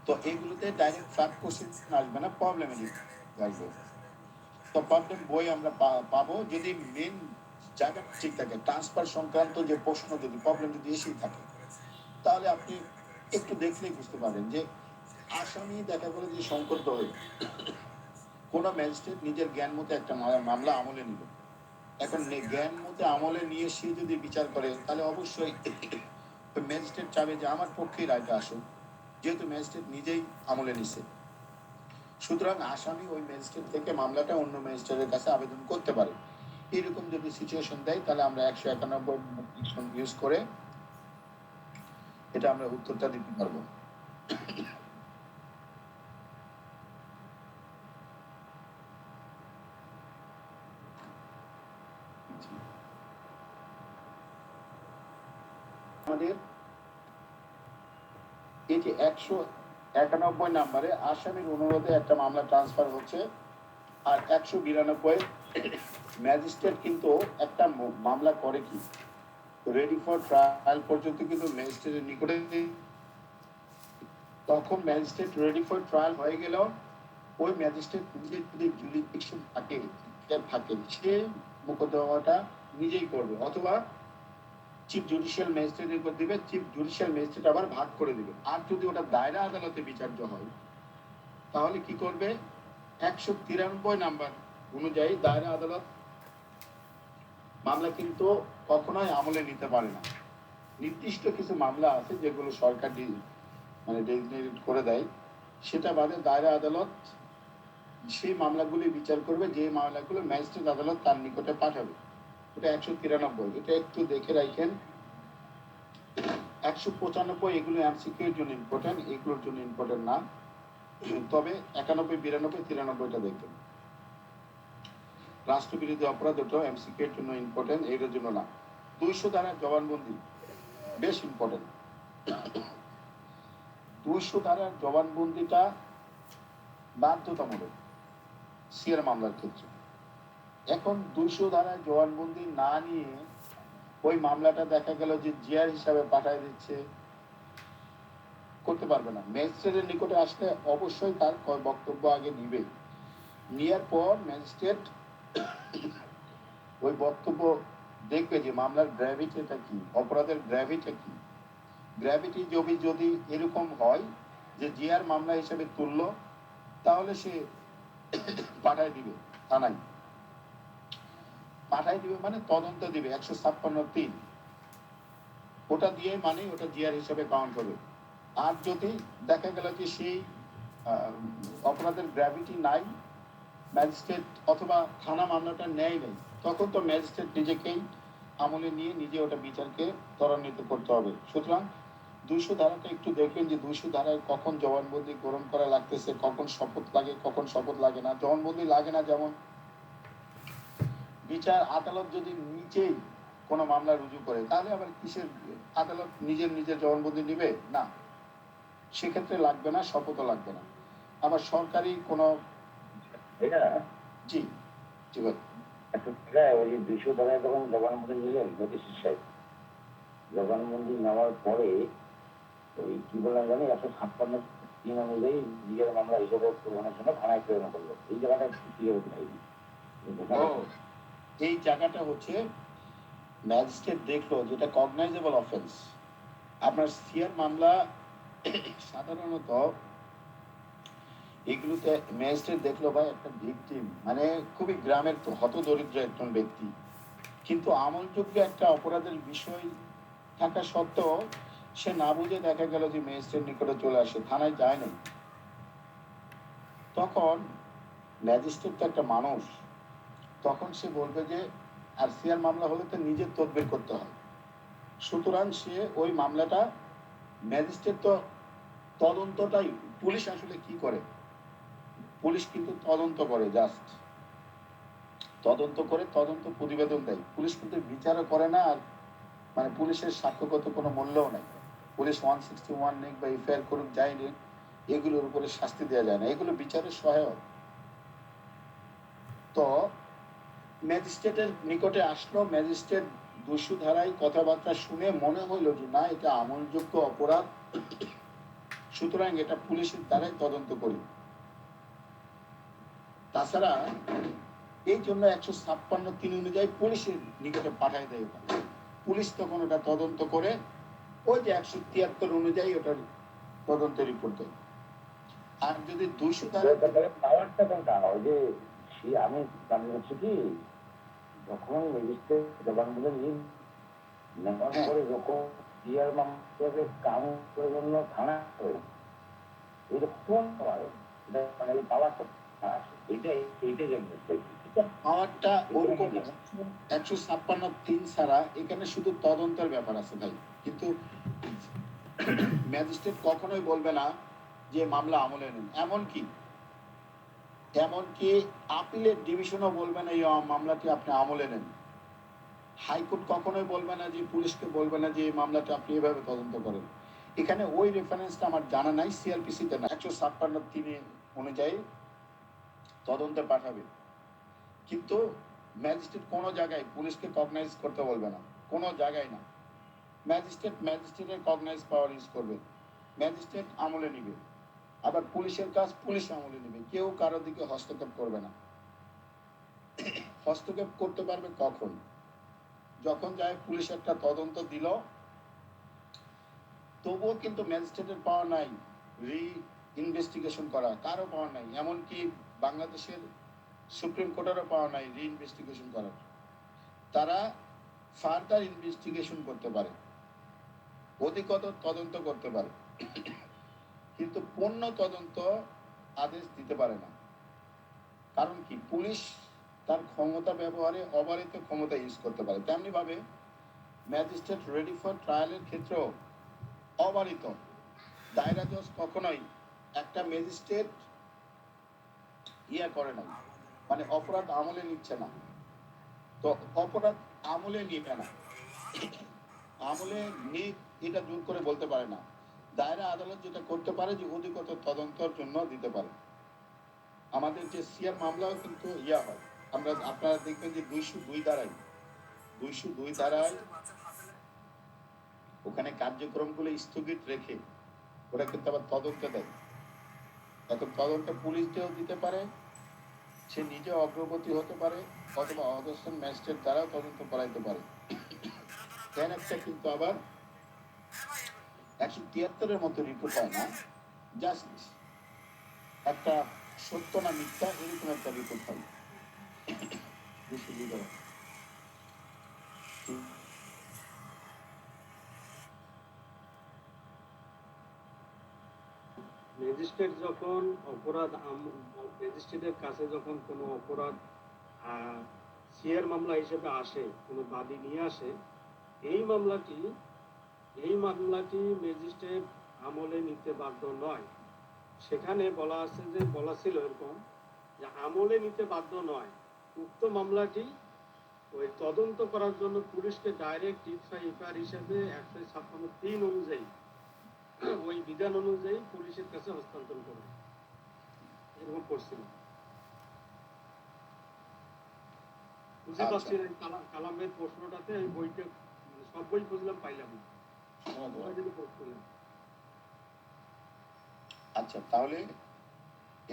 তো এইগুলোতে ডাইরেক্ট ফ্ল্যাট কোশ্চেন আসবে না, প্রবলেমে আসবে। তো প্রবলেম বই আমরা পাবো যদি মেন জায়গা ঠিক থাকে, ট্রান্সফার সংক্রান্ত যে প্রশ্ন যদি প্রবলেম যদি এসেই থাকে, তাহলে আপনি একটু দেখলেই বুঝতে পারবেন যে আসামি দেখা গেলো যে সংকট হয়ে কোন ম্যাজিস্ট্রেট নিজের জ্ঞান মতো একটা মামলা আমলে নিল। এখন জ্ঞান মতো আমলে নিয়ে সে যদি বিচার করে তাহলে অবশ্যই ম্যাজিস্ট্রেট চাবে যে আমার পক্ষেই রায়টা আসুক, যেহেতু ম্যাজিস্ট্রেট নিজেই আমলে নিছে। সুতরাং আসামি ওই ম্যাজিস্ট্রেট থেকে মামলাটা অন্য ম্যাজিস্ট্রেটের কাছে আবেদন করতে পারে। এরকম যদি সিচুয়েশন দেয় তাহলে আমরা 191 ইউজ করে এটা আমরা উত্তরটা দিতে পারবো। আমাদের এই যে 191 নাম্বারে আসামির অনুরোধে একটা মামলা ট্রান্সফার হচ্ছে, আর 192 ম্যাজিস্ট্রেট কিন্তু একটা মামলা করে কি রেডি ফর ট্রায়াল পর্যন্ত কিন্তু ম্যাজিস্ট্রেটের নিকটে, তখন ম্যাজিস্ট্রেট রেডি ফর ট্রায়াল হয়ে গেল ওই ম্যাজিস্ট্রেট নিজের যদি জুরিডিকশন থাকে সে মোকদ্দমাটা নিজেই করবে, অথবা চিফ জুডিশিয়াল ম্যাজিস্ট্রেটের উপর দিবে, চিফ জুডিশিয়াল ম্যাজিস্ট্রেট আবার ভাগ করে দিবে। আর যদি ওটা দায়রা আদালতে বিচার্য হয় তাহলে কি করবে, 193 নাম্বার অনুযায়ী দায়রা আদালত মামলা কিন্তু কখনোই আমলে নিতে পারে না। নির্দিষ্ট কিছু মামলা আছে যেগুলো সরকার মানে ডেজিগনেটেড করে দেয়, সেটা বাদে দায়রা আদালত সেই মামলাগুলি বিচার করবে, যে মামলাগুলো ম্যাজিস্ট্রেট আদালত তার নিকটে পাঠাবে। এটা 193, এটা একটু দেখে রাখেন। 195 এগুলো এমসিকিউ এর জন্য ইম্পর্টেন্ট, এগুলোর জন্য ইম্পর্টেন্ট না, তবে 91, 92, 93টা দেখবেন। রাষ্ট্রবিরোধী অপরাধ ওটাও এমসিকিউ এর জন্য ইম্পর্টেন্ট, এর জন্য না। 200 ধারা জবানবন্দি বেশ ইম্পর্টেন্ট। 200 ধারার জবানবন্দিটা বাধ্যতামূলক সিআর মামলার ক্ষেত্রে। এখন 200 ধারায় জবানবন্দি না নিয়ে ওই মামলাটা দেখা গেল যে জিআর হিসাবে পাঠায় দিচ্ছে, করতে পারবে না। ম্যাজিস্ট্রেটের নিকটে আসলে অবশ্যই তার বক্তব্য আগে নিবে, নেওয়ার পর ম্যাজিস্ট্রেট ওই বক্তব্য দেখবে যে মামলার গ্র্যাভিটিটা কি, অপরাধের গ্র্যাভিটি কি। গ্র্যাভিটি যদি এরকম হয় যে জিআর মামলা হিসেবে তুললো, তাহলে সে পাঠায় দিবে থানায়, পাঠায় দিবে মানে তদন্ত দিবে 156(3), ওটা দিয়ে মানে ওটা জিআর হিসেবে কাউন্ট হবে। আর যদি দেখা গেল যে সেই অপরাধের গ্র্যাভিটি নাই, ম্যাজিস্ট্রেট অথবা থানা মামলাটা নেয় নেই, তখন তো ম্যাজিস্ট্রেট নিজেকেই আমলে নিয়ে নিজে ওটা বিচারকে ত্বরান্বিত করতে হবে। সুতরাং 200 ধারাটা একটু দেখবেন যে 200 ধারায় কখন জবানবন্দি গ্রহণ করা লাগতেছে, কখন শপথ লাগে, কখন শপথ লাগে না। জবানবন্দি লাগে না যেমন বিচার আদালত যদি নিজেই কোনো মামলা রুজু করে, তাহলে আবার কিসের আদালত নিজের জবানবন্দি নিবে? না, সেক্ষেত্রে লাগবে না, শপথও লাগবে না। আবার সরকারি কোনো জি জি বল ওই 200 ধারায় যখন জবানবন্দি নিলেন নোটিশের সাহেব, জবানবন্দি নেওয়ার পরে ওই কি বললাম জানি 156(3) অনুযায়ী নিজের মামলা হিসেবে প্রমাণের জন্য থানায় প্রেরণ করলো। এই জায়গাটা ক্লিয়ার হতে চাইনি। এই জায়গাটা হচ্ছে ম্যাজিস্ট্রেট দেখলো যেটা কগনাইজেবল অফেন্স। আপনার সিআর মামলা সাধারণত এগুলোতে ম্যাজিস্ট্রেট দেখলো ভাই একটা ভিকটিম মানে খুবই গ্রামের হতদরিদ্র একজন ব্যক্তি, কিন্তু আমলযোগ্য একটা অপরাধের বিষয় থাকা সত্ত্বেও সে না বুঝে দেখা গেল যে ম্যাজিস্ট্রেট নিকটে চলে আসে, থানায় যায় নাই। তখন ম্যাজিস্ট্রেট তো একটা মানুষ, তখন সে বলবে যে আর সিআর মামলা হলে তো নিজের তদবির করতে হয়, সুতরাং সে ওই মামলাটা ম্যাজিস্ট্রেট তো তদন্তটাই, পুলিশ আসলে কি করে, পুলিশ কিন্তু তদন্ত করে, জাস্ট তদন্ত করে তদন্ত প্রতিবেদন দেয়, পুলিশ কিন্তু বিচারও করে না। আর মানে পুলিশের সাক্ষ্যগত কোনো মূল্যও নাই। পুলিশ 161 নিক বা এফআইআর করুক যাই নিক, এগুলোর উপরে শাস্তি দেওয়া যায় না, এগুলো বিচারের সহায়ক। তো ম্যাজিস্ট্রেটের নিকটে আসলো, ম্যাজিস্ট্রেট 200 ধারায় কথাবার্তা শুনে মনে হইলো যে না এটা আমলযোগ্য অপরাধ, সুতরাং এটা পুলিশের দ্বারাই তদন্ত করি। তাছাড়া এই জন্য 156(3) অনুযায়ী পুলিশের নিকটে পাঠায় দেয় ওটা, পুলিশ তখন ওটা তদন্ত করে ওই যে 173 অনুযায়ী ওটার তদন্ত রিপোর্ট দেয়। আর যদি 200 ধারা পাওয়ারটা কোনটা ওই যে আমি জানি হচ্ছে কি যখন ম্যাজিস্ট্রেট জবানবন্দি নেওয়ার পরে যখন সিআর মামলাকে কাউন্ট করার জন্য থানা করে এরকম হয়, মানে এই পাওয়ারটা আসে, এইটাই জানতে চাইছি। পাওয়ারটা ওরকম 156(3) ছাড়া এখানে শুধু তদন্তের ব্যাপার আছে ভাই, কিন্তু ম্যাজিস্ট্রেট কখনোই বলবে না যে মামলা আমলে নেন, এমনকি আপিলের ডিভিশনও বলবে না এই মামলাটি আপনি আমলে নেন। হাইকোর্ট কখনোই বলবে না যে পুলিশকে বলবে না যে এই মামলাটা আপনি এভাবে তদন্ত করেন। এখানে ওই রেফারেন্সটা আমার জানা নাই, সিআরপিসিতে না, 156(3) অনুযায়ী তদন্তে পাঠাবে, কিন্তু ম্যাজিস্ট্রেট কোনো জায়গায় পুলিশকে কগনাইজ করতে বলবে না, কোনো জায়গায় না। ম্যাজিস্ট্রেটের কগনাইজ পাওয়ার ইউজ করবে, ম্যাজিস্ট্রেট আমলে নিবে, আবার পুলিশের কাজ পুলিশ আমলে নিবে, কেউ কারো দিকে হস্তক্ষেপ করবে না। হস্তক্ষেপ করতে পারবে কখন, যখন যায় পুলিশ একটা তদন্ত দিল, তবুও কিন্তু ম্যাজিস্ট্রেটের পাওয়ার নাই রি ইনভেস্টিগেশন করা, কারো পাওয়ার নাই, এমনকি বাংলাদেশের সুপ্রিম কোর্টেরও পাওয়ার নাই রি ইনভেস্টিগেশন করার। তারা ফার্দার ইনভেস্টিগেশন করতে পারে, অধিকতর তদন্ত করতে পারে, কিন্তু পূর্ণ তদন্ত আদেশ দিতে পারে না। কারণ কি, পুলিশ তার ক্ষমতা ব্যবহারে অবারিত ক্ষমতা ইউজ করতে পারে, তেমনি ভাবে ম্যাজিস্ট্রেট রেডি ফর ট্রায়ালের ক্ষেত্রেও অবারিত। দায়রা জজ কখনোই একটা ম্যাজিস্ট্রেট করে না, মানে অপরাধ আমলে নিচ্ছে না, তো অপরাধ আমলে নিবে না, আমলে নিক এটা জোর করে বলতে পারে না। দায়রা আদালত যেটা করতে পারে যে অধিকতর তদন্তের জন্য দিতে পারে। আমাদের যে সিআর মামলাও কিন্তু হয়, আপনারা দেখবেন যে 202 ধারায় ওখানে কার্যক্রমগুলো স্থগিত রেখে ওরা কিন্তু আবার তদন্ত দেয়। এখন তদন্ত পুলিশ দিতে পারে, সে নিজে অগ্রগতি হতে পারে, অথবা অদর্শন ম্যাজিস্ট্রেট দ্বারাও তদন্ত করাইতে পারে। একটা কিন্তু আবার 173 মতো রিপোর্ট হয় না, জাস্ট একটা সত্য না মিথ্যা এরকম একটা রিপোর্ট হয়। ম্যাজিস্ট্রেট যখন ম্যাজিস্ট্রেটের কাছে যখন কোনো অপরাধ সিআর মামলা হিসেবে আসে, কোনো বাদী নিয়ে আসে, এই মামলাটি ম্যাজিস্ট্রেট আমলে নিতে বাধ্য নয়। সেখানে বলা ছিল এরকম যে আমলে নিতে বাধ্য নয়, উক্ত মামলাটি ওই তদন্ত করার জন্য পুলিশকে ডাইরেক্ট এফআইআর হিসেবে 156(3) অনুযায়ী ওই বিধান অনুযায়ী পুলিশের কাছে হস্তান্তর করে, এরকম করছিল। বুঝতে পারছি কালামের প্রশ্নটাতে এই বইটা সব বই খুঁজলাম পাইলাম না। আচ্ছা, তাহলে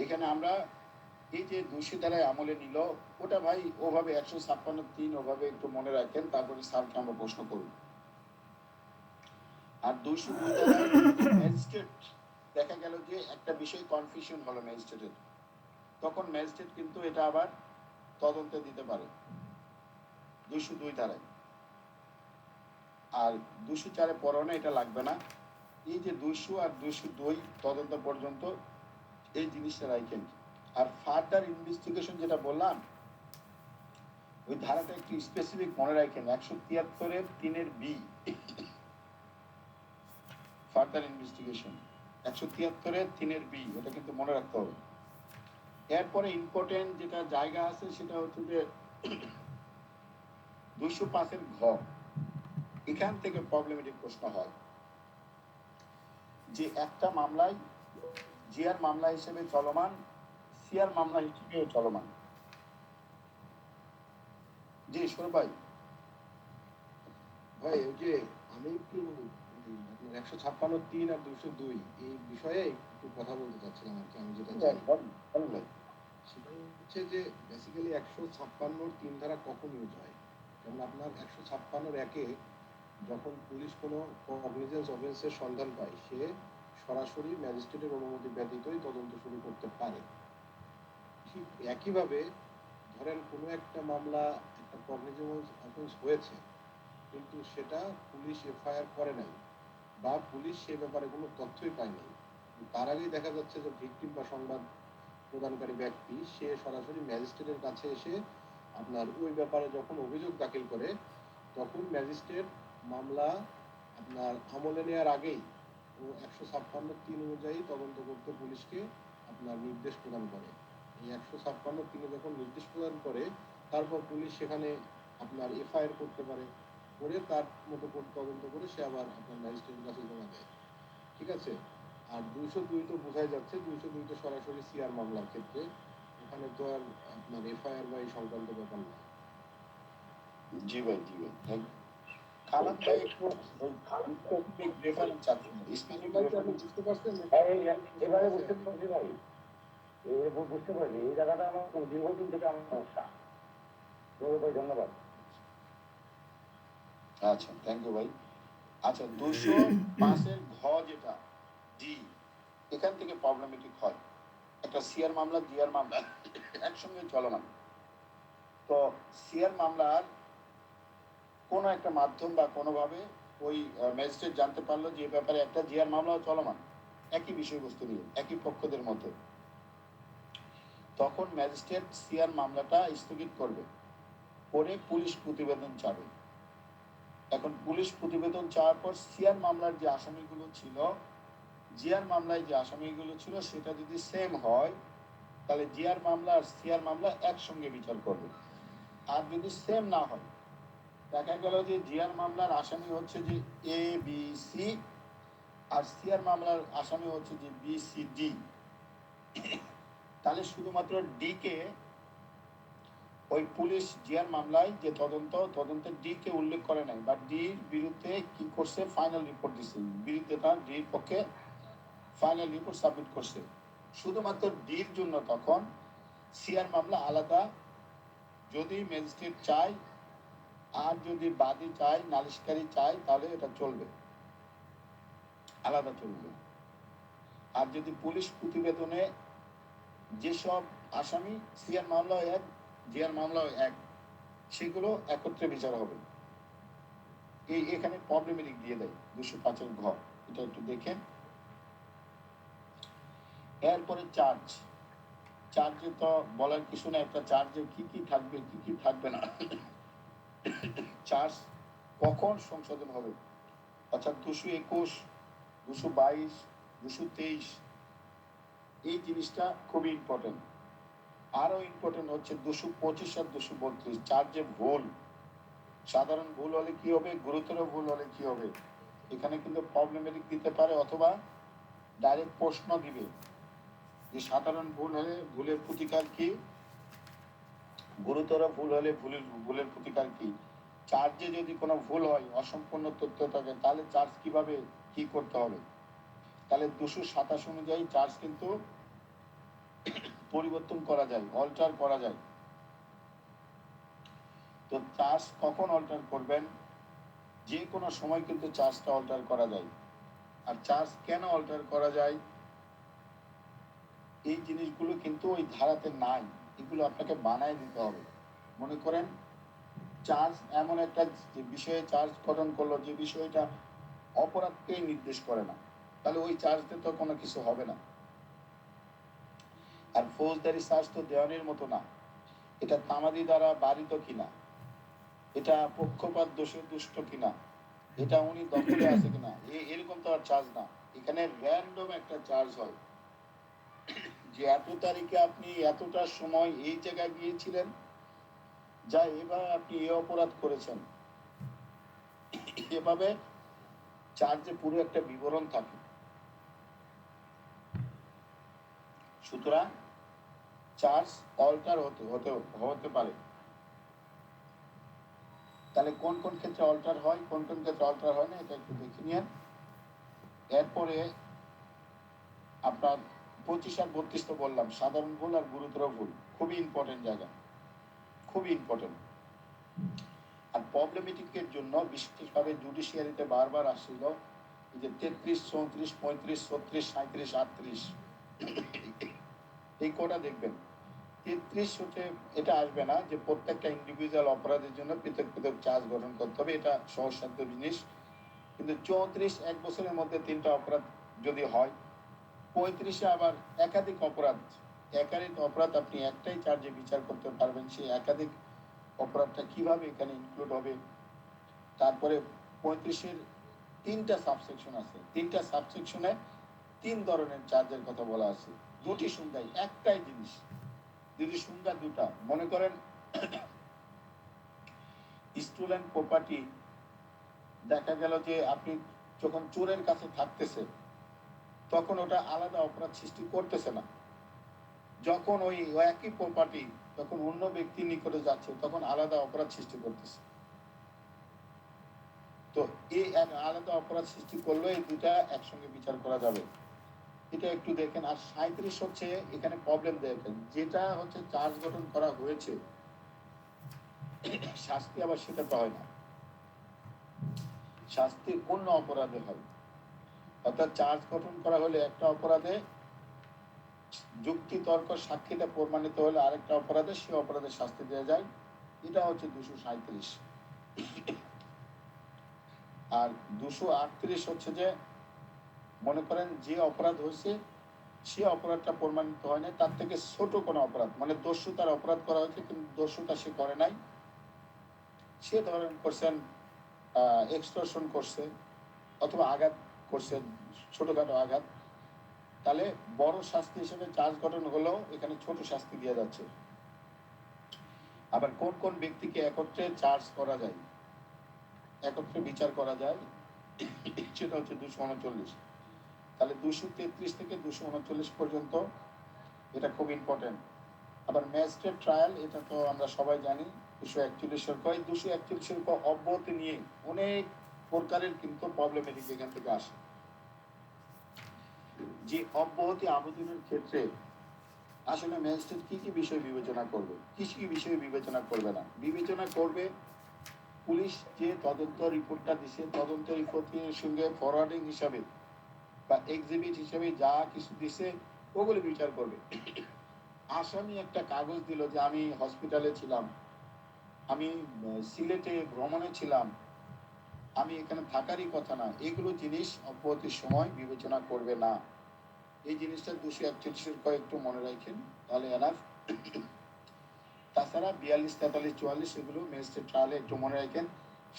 এখানে আমরা এই যে 200 ধারায় আমলে নিল, ওটা ভাই ওভাবে 156(3) ওভাবে একটু মনে রাখেন, তারপরে স্যারকে আমরা প্রশ্ন করব। আর 202 ধারায় ম্যাজিস্ট্রেট, দেখা গেল যে একটা বিষয় কনফিউশন হলো ম্যাজিস্ট্রেটের, তখন ম্যাজিস্ট্রেট কিন্তু এটা আবার তদন্তে দিতে পারে 202 ধারায়। আর 204-এ পরনে এটা লাগবে না। এই যে 200 আর 202 তদন্ত পর্যন্ত এই জিনিসটা রাখেন। আর ফার্দার ইনভেস্টিগেশন যেটা বললাম, ওই ধারাটা একটু স্পেসিফিক মনে রাখেন, 173-এর 3-এর বি, ফার্দার ইনভেস্টিগেশন 173-এর 3-এর বি, এটা কিন্তু মনে রাখতে হবে। এরপরে ইম্পর্টেন্ট যেটা জায়গা আছে সেটা হচ্ছে যে 205-এর ঘ, এখান থেকে প্রবলেমেটিক প্রশ্ন হয় যে একটা মামলায় জিআর মামলা হিসেবে চলমান, সিআর মামলা হিসেবে চলমান। জি সৌরভ ভাই। ভাই ওই যে আমি একটু 156(3) আর 202 এই বিষয়ে একটু কথা বলতে চাচ্ছিলাম আর কি। আমি যেটা জানি সেটা হচ্ছে যে বেসিক্যালি 156(3) ধারা কখন ইউজ হয়, যেমন আপনার 156(1)-এ যখন পুলিশ কোনো কগনিজেন্স অফেন্সের সন্ধান পায়, সে সরাসরি ম্যাজিস্ট্রেটের অনুমতি ব্যতীতই তদন্ত শুরু করতে পারে। ঠিক একইভাবে ধরেন কোনো একটা মামলা, একটা কগনিজেন্স অফেন্স হয়েছে, কিন্তু সেটা পুলিশ এফআইআর করে নাই বা পুলিশ সে ব্যাপারে কোনো তথ্যই পায় নাই, তার আগেই দেখা যাচ্ছে যে ভিকটিম বা সংবাদ প্রদানকারী ব্যক্তি সে সরাসরি ম্যাজিস্ট্রেটের কাছে এসে আপনার ওই ব্যাপারে যখন অভিযোগ দাখিল করে, তখন ম্যাজিস্ট্রেট মামলা আপনার আমলে নেওয়ার আগেই ও 156(3) অনুযায়ী তদন্ত করতে পুলিশকে আপনার নির্দেশ প্রদান করে। এই 156(3)-এ যখন নির্দেশ প্রদান করে, তারপর পুলিশ সেখানে আপনার এফআইআর করতে পারে, করে তার মতো করে তদন্ত করে সে আবার আপনার ম্যাজিস্ট্রেটের কাছে জমা দেয়। ঠিক আছে। আর 202 তো বোঝাই যাচ্ছে, 202 তো সরাসরি সিআর মামলার ক্ষেত্রে, ওখানে তো আর আপনার এফআইআর বা এই সংক্রান্ত ব্যাপার না। জি ভাই, জি ভাই। খালাম ভাই একটু স্পেসিফিক রেফারেন্স চাচ্ছেন, স্পেসিফিক রেফারেন্স। বুঝতে পারছেন? এবারে বুঝতে পারছি ভাই, বুঝতে পারছি। এই জায়গাটা আমার দীর্ঘদিন থেকে আমার সমস্যা। ভাই ধন্যবাদ। আচ্ছা, থ্যাংক ইউ ভাই। আচ্ছা, 205-এর ঘ যেটা ডি, এখান থেকে প্রবলেমেটিক হয়। একটা সিআর মামলা, জিআর মামলা একসঙ্গে চলমান। তো সিআর মামলার কোন একটা মাধ্যম বা কোনোভাবে ওই ম্যাজিস্ট্রেট জানতে পারলো যে ব্যাপারে একটা জিআর মামলাও চলমান, একই বিষয়বস্তু নিয়ে, একই পক্ষদের মধ্যে, তখন ম্যাজিস্ট্রেট সিআর মামলাটা স্থগিত করবে, করে পুলিশ প্রতিবেদন চাবে। এখন পুলিশ প্রতিবেদন চাওয়ার পর সিআর মামলার যে আসামিগুলো ছিল, জিআর মামলায় যে আসামিগুলো ছিল, সেটা যদি সেম হয় তাহলে জিআর মামলা আর সিআর মামলা একসঙ্গে বিচার করবে। আর যদি সেম না হয়, দেখা গেল যে জিআর মামলার আসামি হচ্ছে যে A B C, R CR মামলার আসামি হচ্ছে যে বি সি ডি, তাহলে শুধুমাত্র ডি কে ওই পুলিশ জিআর মামলায় যে তদন্তে ডি কে উল্লেখ করে নাই, বা ডির বিরুদ্ধে কি করছে, ফাইনাল রিপোর্ট দিচ্ছে, বিরুদ্ধেটা ডির পক্ষে ফাইনাল রিপোর্ট সাবমিট করছে, শুধুমাত্র ডির জন্য তখন সিআর মামলা আলাদা যদি ম্যাজিস্ট্রেট চায়, আর যদি বাদী চায়, নালিশকারী চায়, তাহলে এটা চলবে, আলাদা চলবে। আর যদি পুলিশ প্রতিবেদনে যেসব আসামি, সিআর মামলা এক, জিআর মামলা এক, সেগুলো একত্রে বিচার হবে। এখানে প্রবলেমেটিক দিয়ে দেয় 205-এর ঘ, এটা একটু দেখেন। এরপরে চার্জে তো বলার কিছু না, একটা চার্জে কি কি থাকবে কি কি থাকবে না, চার্জ কখন সংশোধন হবে, অর্থাৎ 221, 222, 223, এই জিনিসটা খুবই ইম্পর্টেন্ট। আরো ইম্পর্টেন্ট হচ্ছে 225 আর 232, চার্জে ভুল, সাধারণ ভুল হলে কি হবে, গুরুতর ভুল হলে কি হবে, এখানে কিন্তু প্রবলেমেটিক দিতে পারে, অথবা ডাইরেক্ট প্রশ্ন দিবে যে সাধারণ ভুল হলে ভুলের প্রতিকার কি, গুরুতর ভুল হলে ভুলের প্রতিকার কি। চার্জে যদি কোনো ভুল হয়, অসম্পূর্ণ তথ্য থাকে, তাহলে চার্জ কিভাবে কি করতে হবে, তাহলে 227 অনুযায়ী চার্জ কিন্তু পরিবর্তন করা যায়, অল্টার করা যায়। তো চার্জ কখন অল্টার করবেন? যে কোনো সময় কিন্তু চার্জটা অল্টার করা যায়। আর চার্জ কেন অল্টার করা যায়, এই জিনিসগুলো কিন্তু ওই ধারাতে নাই, এগুলো আপনাকে বানায় দিতে হবে। মনে করেন চার্জ এমন একটা যে বিষয়ে চার্জ গঠন করলো যে বিষয়টা অপরাধকেই নির্দেশ করে না, তাহলে ওই চার্জ দিয়ে তো কোনো কিছু হবে না। আর ফৌজদারি চার্জ তো দেওয়ানির মতো না, এটা তামাদি দ্বারা বাড়িত কিনা, এটা পক্ষপাত দোষে দুষ্ট কিনা, এটা উনি দখলে আছে কিনা, এরকম তো আর চার্জ না। এখানে র্যান্ডম একটা চার্জ হয় যে এত তারিখে আপনি এতটার সময় এই জায়গায় গিয়েছিলেন, যা এভাবে আপনি এ অপরাধ করেছেন, এভাবে চার্জে পুরো একটা বিবরণ থাকে। সুতরাং চার্জ অল্টার হতে পারে। তাহলে কোন কোন ক্ষেত্রে অল্টার হয়, কোন কোন ক্ষেত্রে অল্টার হয় না, এটা একটু দেখে নিন। এরপরে আপনার 25 আর 32 তো বললাম, সাধারণ ভুল আর গুরুতর ভুল, খুবই ইম্পর্টেন্ট জায়গা, খুবই ইম্পর্টেন্ট। আর প্রবলেমেটিকের জন্য বিশেষভাবে জুডিশিয়ারিতে বারবার আসছিল যে 33, 34, 35, 36, 37, 38 এই কোটা দেখবেন। 33 হচ্ছে, এটা আসবে না যে প্রত্যেকটা ইন্ডিভিজুয়াল অপরাধের জন্য পৃথক পৃথক চার্জ গঠন করতে হবে, এটা সহজসাধ্য জিনিস। কিন্তু 34 এক বছরের মধ্যে 3টা অপরাধ যদি হয়, 35-এ আবার একাধিক অপরাধ, একাধিক অপরাধ আপনি একটাই চার্জে বিচার করতে পারবেন, সেই একাধিক অপরাধটা কিভাবে এখানে ইনক্লুড হবে। তারপরে 35-এর 3টা সাবসেকশন আছে, 3টা সাবসেকশনে 3 ধরনের চার্জের কথা বলা আছে, দুটি সংজ্ঞায় একটাই জিনিস, যদি সংজ্ঞা দুটা। মনে করেন স্টুডেন্ট প্রপার্টি, দেখা গেল যে আপনি যখন চোরের কাছে থাকতেছে তখন ওটা আলাদা অপরাধ সৃষ্টি করতেছে না, যখন ওই একই প্রপার্টি তখন অন্য ব্যক্তির নিকটে যাচ্ছে তখন আলাদা অপরাধ সৃষ্টি করতেছে। তো এই এক আলাদা অপরাধ সৃষ্টি করলে এই দুটা একসঙ্গে বিচার করা যাবে, এটা একটু দেখেন। আর 37 হচ্ছে এখানে প্রবলেম দেখেন, যেটা হচ্ছে চার্জ গঠন করা হয়েছে শাস্তি আবার সেটা তো হয় না, শাস্তি অন্য অপরাধে হয়। অর্থাৎ চার্জ গঠন করা হলে একটা অপরাধে যুক্তি তর্ক সাক্ষীতে প্রমাণিত হলে আরেকটা অপরাধে সে অপরাধে শাস্তি দেওয়া যায়, এটা হচ্ছে 237। আর 238 হচ্ছে যে মনে করেন যে অপরাধ হয়েছে সে অপরাধটা প্রমাণিত হয় না, তার থেকে ছোট কোনো অপরাধ, মানে দস্যু তার অপরাধ করা হয়েছে কিন্তু দস্যুতা সে করে নাই, সে ধরেন করছেন এক্সটর্শন করছে অথবা আঘাত করছে, ছোটখাটো আঘাত, তাহলে বড় শাস্তি হিসেবে চার্জ গঠন হলেও এখানে ছোট শাস্তি দেওয়া যাচ্ছে। আবার কোন কোন ব্যক্তিকে একত্রে চার্জ করা যায়, একত্রে বিচার করা যায়, সেটা হচ্ছে 239। তাহলে 233 থেকে 239 পর্যন্ত, এটা খুব ইম্পর্টেন্ট। আবার ম্যাজিস্ট্রেট ট্রায়াল, এটা তো আমরা সবাই জানি 241 241 অব্যাহতি নিয়ে অনেক প্রকারের কিন্তু প্রবলেমেটিক এখান থেকে আসে। যে অব্যাহতি আবেদনের ক্ষেত্রে আসলে ম্যাজিস্ট্রেট কি কি বিষয় বিবেচনা করবে, কি কি বিষয় বিবেচনা করবে না, বিবেচনা করবে পুলিশ যে তদন্ত রিপোর্টটা দিছে, তদন্ত রিপোর্টের সঙ্গে ফরওয়ার্ডিং হিসাবে বা এক্সিবিট হিসাবে যা কিছু দিছে ওগুলো বিচার করবে। আসামি একটা কাগজ দিল যে আমি হসপিটালে ছিলাম, আমি সিলেটে ভ্রমণে ছিলাম, আমি এখানে থাকারই কথা না, এগুলো জিনিস অব্যাহতির সময় বিবেচনা করবে না। এই জিনিসটা 241 একটু মনে রাখেন, তাহলে এনাফ। তাছাড়া 42, 43, 44 এগুলো ম্যাজিস্ট্রেট ট্রায়ালে একটু মনে রাখেন।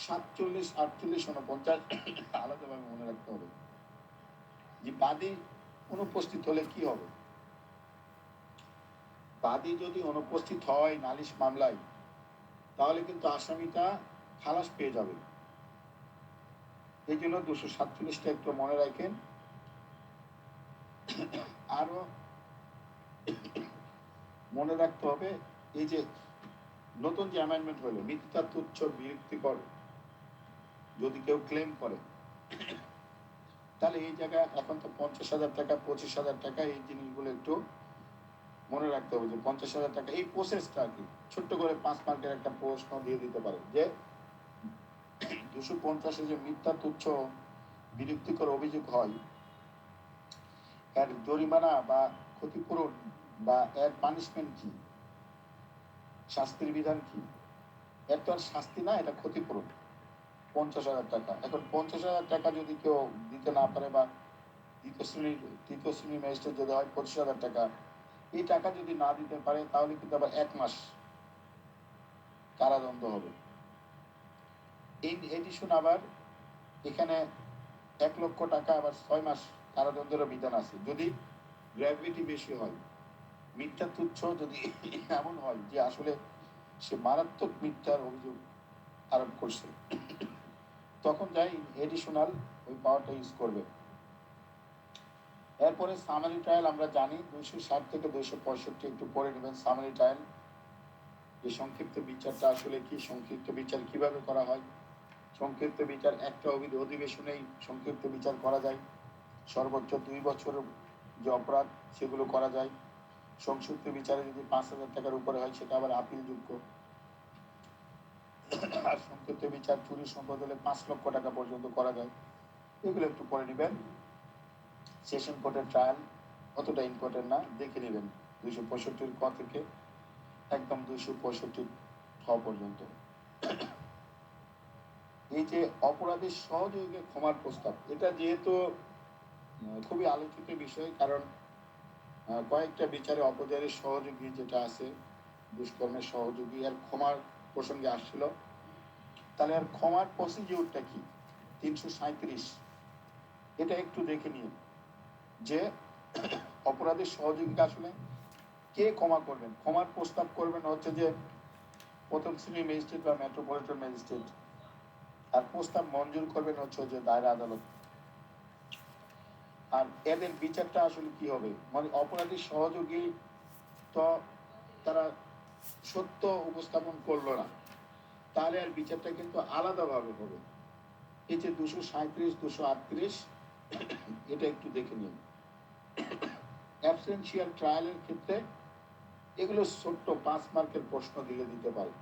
47, 48, 49 আলাদাভাবে মনে রাখতে হবে যে বাদী অনুপস্থিত হলে কি হবে। বাদী যদি অনুপস্থিত হয় নালিশ মামলায়, তাহলে কিন্তু আসামিটা খালাস পেয়ে যাবে। এই জন্য 247টা একটু মনে রাখেন। আরো মনে রাখতে হবে এই যে নতুন যে অ্যামেন্ডমেন্ট হলো, মিথ্যা তুচ্ছ বিরক্তিকর যদি কেউ ক্লেম করে, তাহলে এই জায়গায় এখন তো 50,000 টাকা 25,000 টাকা এই জিনিসগুলো একটু মনে রাখতে হবে যে 50,000 টাকা, এই প্রসেসটা আর কি ছোট্ট করে 5 মার্কের একটা প্রশ্ন দিয়ে দিতে পারে যে 250 যে মিথ্যা তুচ্ছ বিরক্তিকর অভিযোগ হয়, এর জরিমানা বা ক্ষতিপূরণ বা এর পানিশমেন্ট কি, শাস্তির বিধান কি। এর তো আর শাস্তি না, এটা ক্ষতিপূরণ 50,000 টাকা। এখন 50,000 টাকা যদি কেউ দিতে না পারে বা তৃতীয় শ্রেণীর ম্যাজিস্ট্রেট যদি হয় 25,000 টাকা, এই টাকা যদি না দিতে পারে তাহলে কিন্তু আবার 1 মাস কারাদণ্ড হবে। এই এডিশন আবার এখানে 1 লক্ষ টাকা আবার 6 মাস কারাদণ্ডেরও বিধান আছে যদি গ্র্যাভিটি বেশি হয়। মিথ্যা তুচ্ছ যদি এমন হয় যে আসলে সে মারাত্মক মিথ্যার অভিযোগ আরোপ করছে, তখন যাই এডিশনাল ওই পাওয়ারটা ইউজ করবে। এরপরে সামারি ট্রায়াল আমরা জানি 260 থেকে 265, একটু পরে নেবেন। সামারি ট্রায়াল যে সংক্ষিপ্ত বিচারটা আসলে কি, সংক্ষিপ্ত বিচার কিভাবে করা হয়। সংক্ষিপ্ত বিচার একটা অধিবেশনেই সংক্ষিপ্ত বিচার করা যায়। সর্বোচ্চ 2 বছর যে অপরাধ সেগুলো করা যায়। সংক্ষিপ্ত বিচারে যদি 5,000 টাকার উপরে হয় সেটা আবার আপিলযোগ্য। আর সংক্ষিপ্ত বিচার চুরি সম্পদ হলে 5 লক্ষ টাকা পর্যন্ত করা যায়। এগুলো একটু পরে নেবেন। সেশন কোর্টের ট্রায়াল অতটা ইম্পর্টেন্ট না, দেখে নেবেন 265 ক থেকে একদম 265 ঠ পর্যন্ত। এই যে অপরাধের সহযোগী ক্ষমার প্রস্তাব, এটা যেহেতু খুবই আলোচিত বিষয়, কারণ কয়েকটা বিচারে অপরাধের সহযোগী যেটা আছে, দুষ্কর্মের সহযোগী আর ক্ষমার প্রসঙ্গে আসছিল, তাহলে আর ক্ষমার প্রসিডিউরটা কি 337, এটা একটু দেখে নিন যে অপরাধের সহযোগীকে আসলে কে ক্ষমা করবেন। ক্ষমার প্রস্তাব করবেন হচ্ছে যে প্রথম শ্রেণীর ম্যাজিস্ট্রেট বা মেট্রোপলিটন ম্যাজিস্ট্রেট, আর প্রস্তাব মঞ্জুর করবেন হচ্ছে যে দায়রা আদালত। আর এদের বিচারটা আসলে কি হবে, মানে অপরাধী সহযোগী তো তারা সত্য উপস্থাপন করলো না, তাহলে আর বিচারটা কিন্তু আলাদাভাবে হবে। এই যে 237, 238 এটা একটু দেখে নিন। অ্যাবসেন্সিয়াল ট্রায়ালের ক্ষেত্রে এগুলো ছোট্ট 5 মার্কের প্রশ্ন দিতে পারে।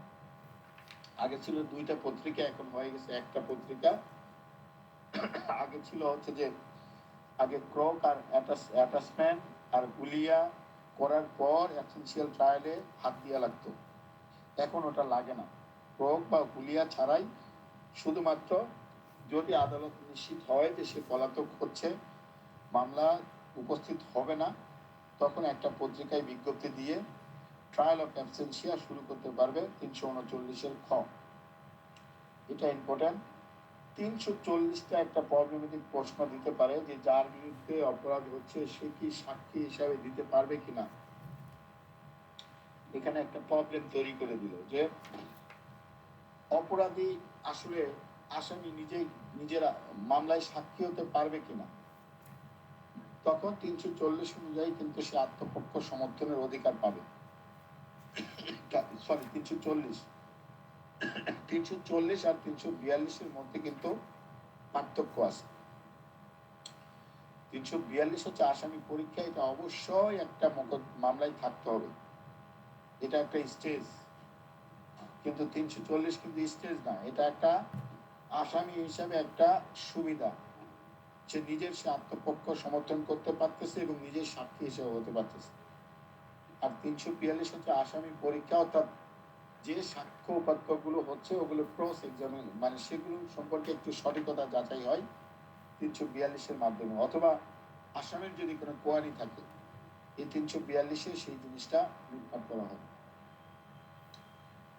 আগে ছিল 2টা পত্রিকা, এখন হয়ে গেছে একটা পত্রিকা। আগে ছিল হচ্ছে যে আগে ক্রক আর অ্যাটাচমেন্ট আর গুলিয়া করার পর অ্যাবসেন্সিয়াল ট্রায়ালে হাত দেওয়া লাগতো, এখন ওটা লাগে না। ক্রক বা গুলিয়া ছাড়াই শুধুমাত্র যদি আদালত নিশ্চিত হয় যে সে পলাতক হচ্ছে, মামলা উপস্থিত হবে না, তখন একটা পত্রিকায় বিজ্ঞপ্তি দিয়ে ট্রায়াল অফ অ্যাবসেন্সিয়া শুরু করতে পারবে 339 খ। এটা ইম্পর্টেন্ট। 340টা একটা প্রবলেমেটিক প্রশ্ন দিতে পারে যে যার বিরুদ্ধে অপরাধ হচ্ছে সে কি সাক্ষী হিসাবে দিতে পারবে কিনা। এখানে একটা প্রবলেম তৈরি করে দিল যে অপরাধী আসলে আসামি নিজেরা মামলায় সাক্ষী হতে পারবে কিনা। তখন 340 অনুযায়ী কিন্তু সে আত্মপক্ষ সমর্থনের অধিকার পাবে। সরি 340 আর 342 মধ্যে কিন্তু পার্থক্য আছে। 342 হচ্ছে আসামি পরীক্ষা, এটা অবশ্যই একটা মামলায় থাকতে হবে, এটা একটা স্টেজ। কিন্তু 340 কিন্তু স্টেজ না, এটা একটা আসামি হিসাবে একটা সুবিধা। সে আত্মপক্ষ সমর্থন করতে পারতেছে এবং নিজের সাক্ষী হিসেবে হতে পারতেছে। আর 342 হচ্ছে আসামি পরীক্ষা, অর্থাৎ যে সাক্ষ্য উপাত্তগুলো হচ্ছে ওগুলো ক্রস এক্সামিন, মানে সেগুলো সম্পর্কে একটু সঠিকতা যাচাই হয় 342 মাধ্যমে, অথবা আসামির যদি কোনো কোয়ারি থাকে এই 342 সেই জিনিসটা নির্ধারণ করা হয়।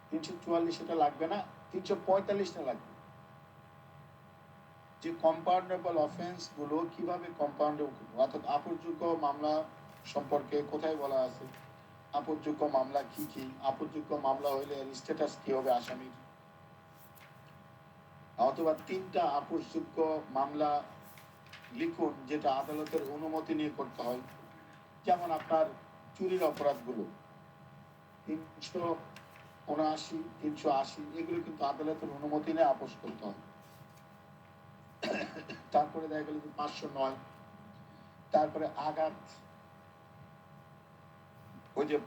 344 এটা লাগবে না, 345টা লাগবে। যে কম্পাউন্ডেবল অফেন্স গুলো কিভাবে কম্পাউন্ডেবল, অর্থাৎ আপসযোগ্য মামলা সম্পর্কে কোথায় বলা আছে, আপসযোগ্য মামলা কি কি, আপসযোগ্য মামলা হইলে স্ট্যাটাস কি হবে আসামির, অথবা 3টা আপসযোগ্য মামলা লিখুন যেটা আদালতের অনুমতি নিয়ে করতে হয়। যেমন আপনার চুরির অপরাধগুলো 379, 380 এগুলো কিন্তু আদালতের অনুমতি নিয়ে আপোষ করতে হয়। তারপরে দেখা গেল যে 509, তারপরে আঘাত ওই যে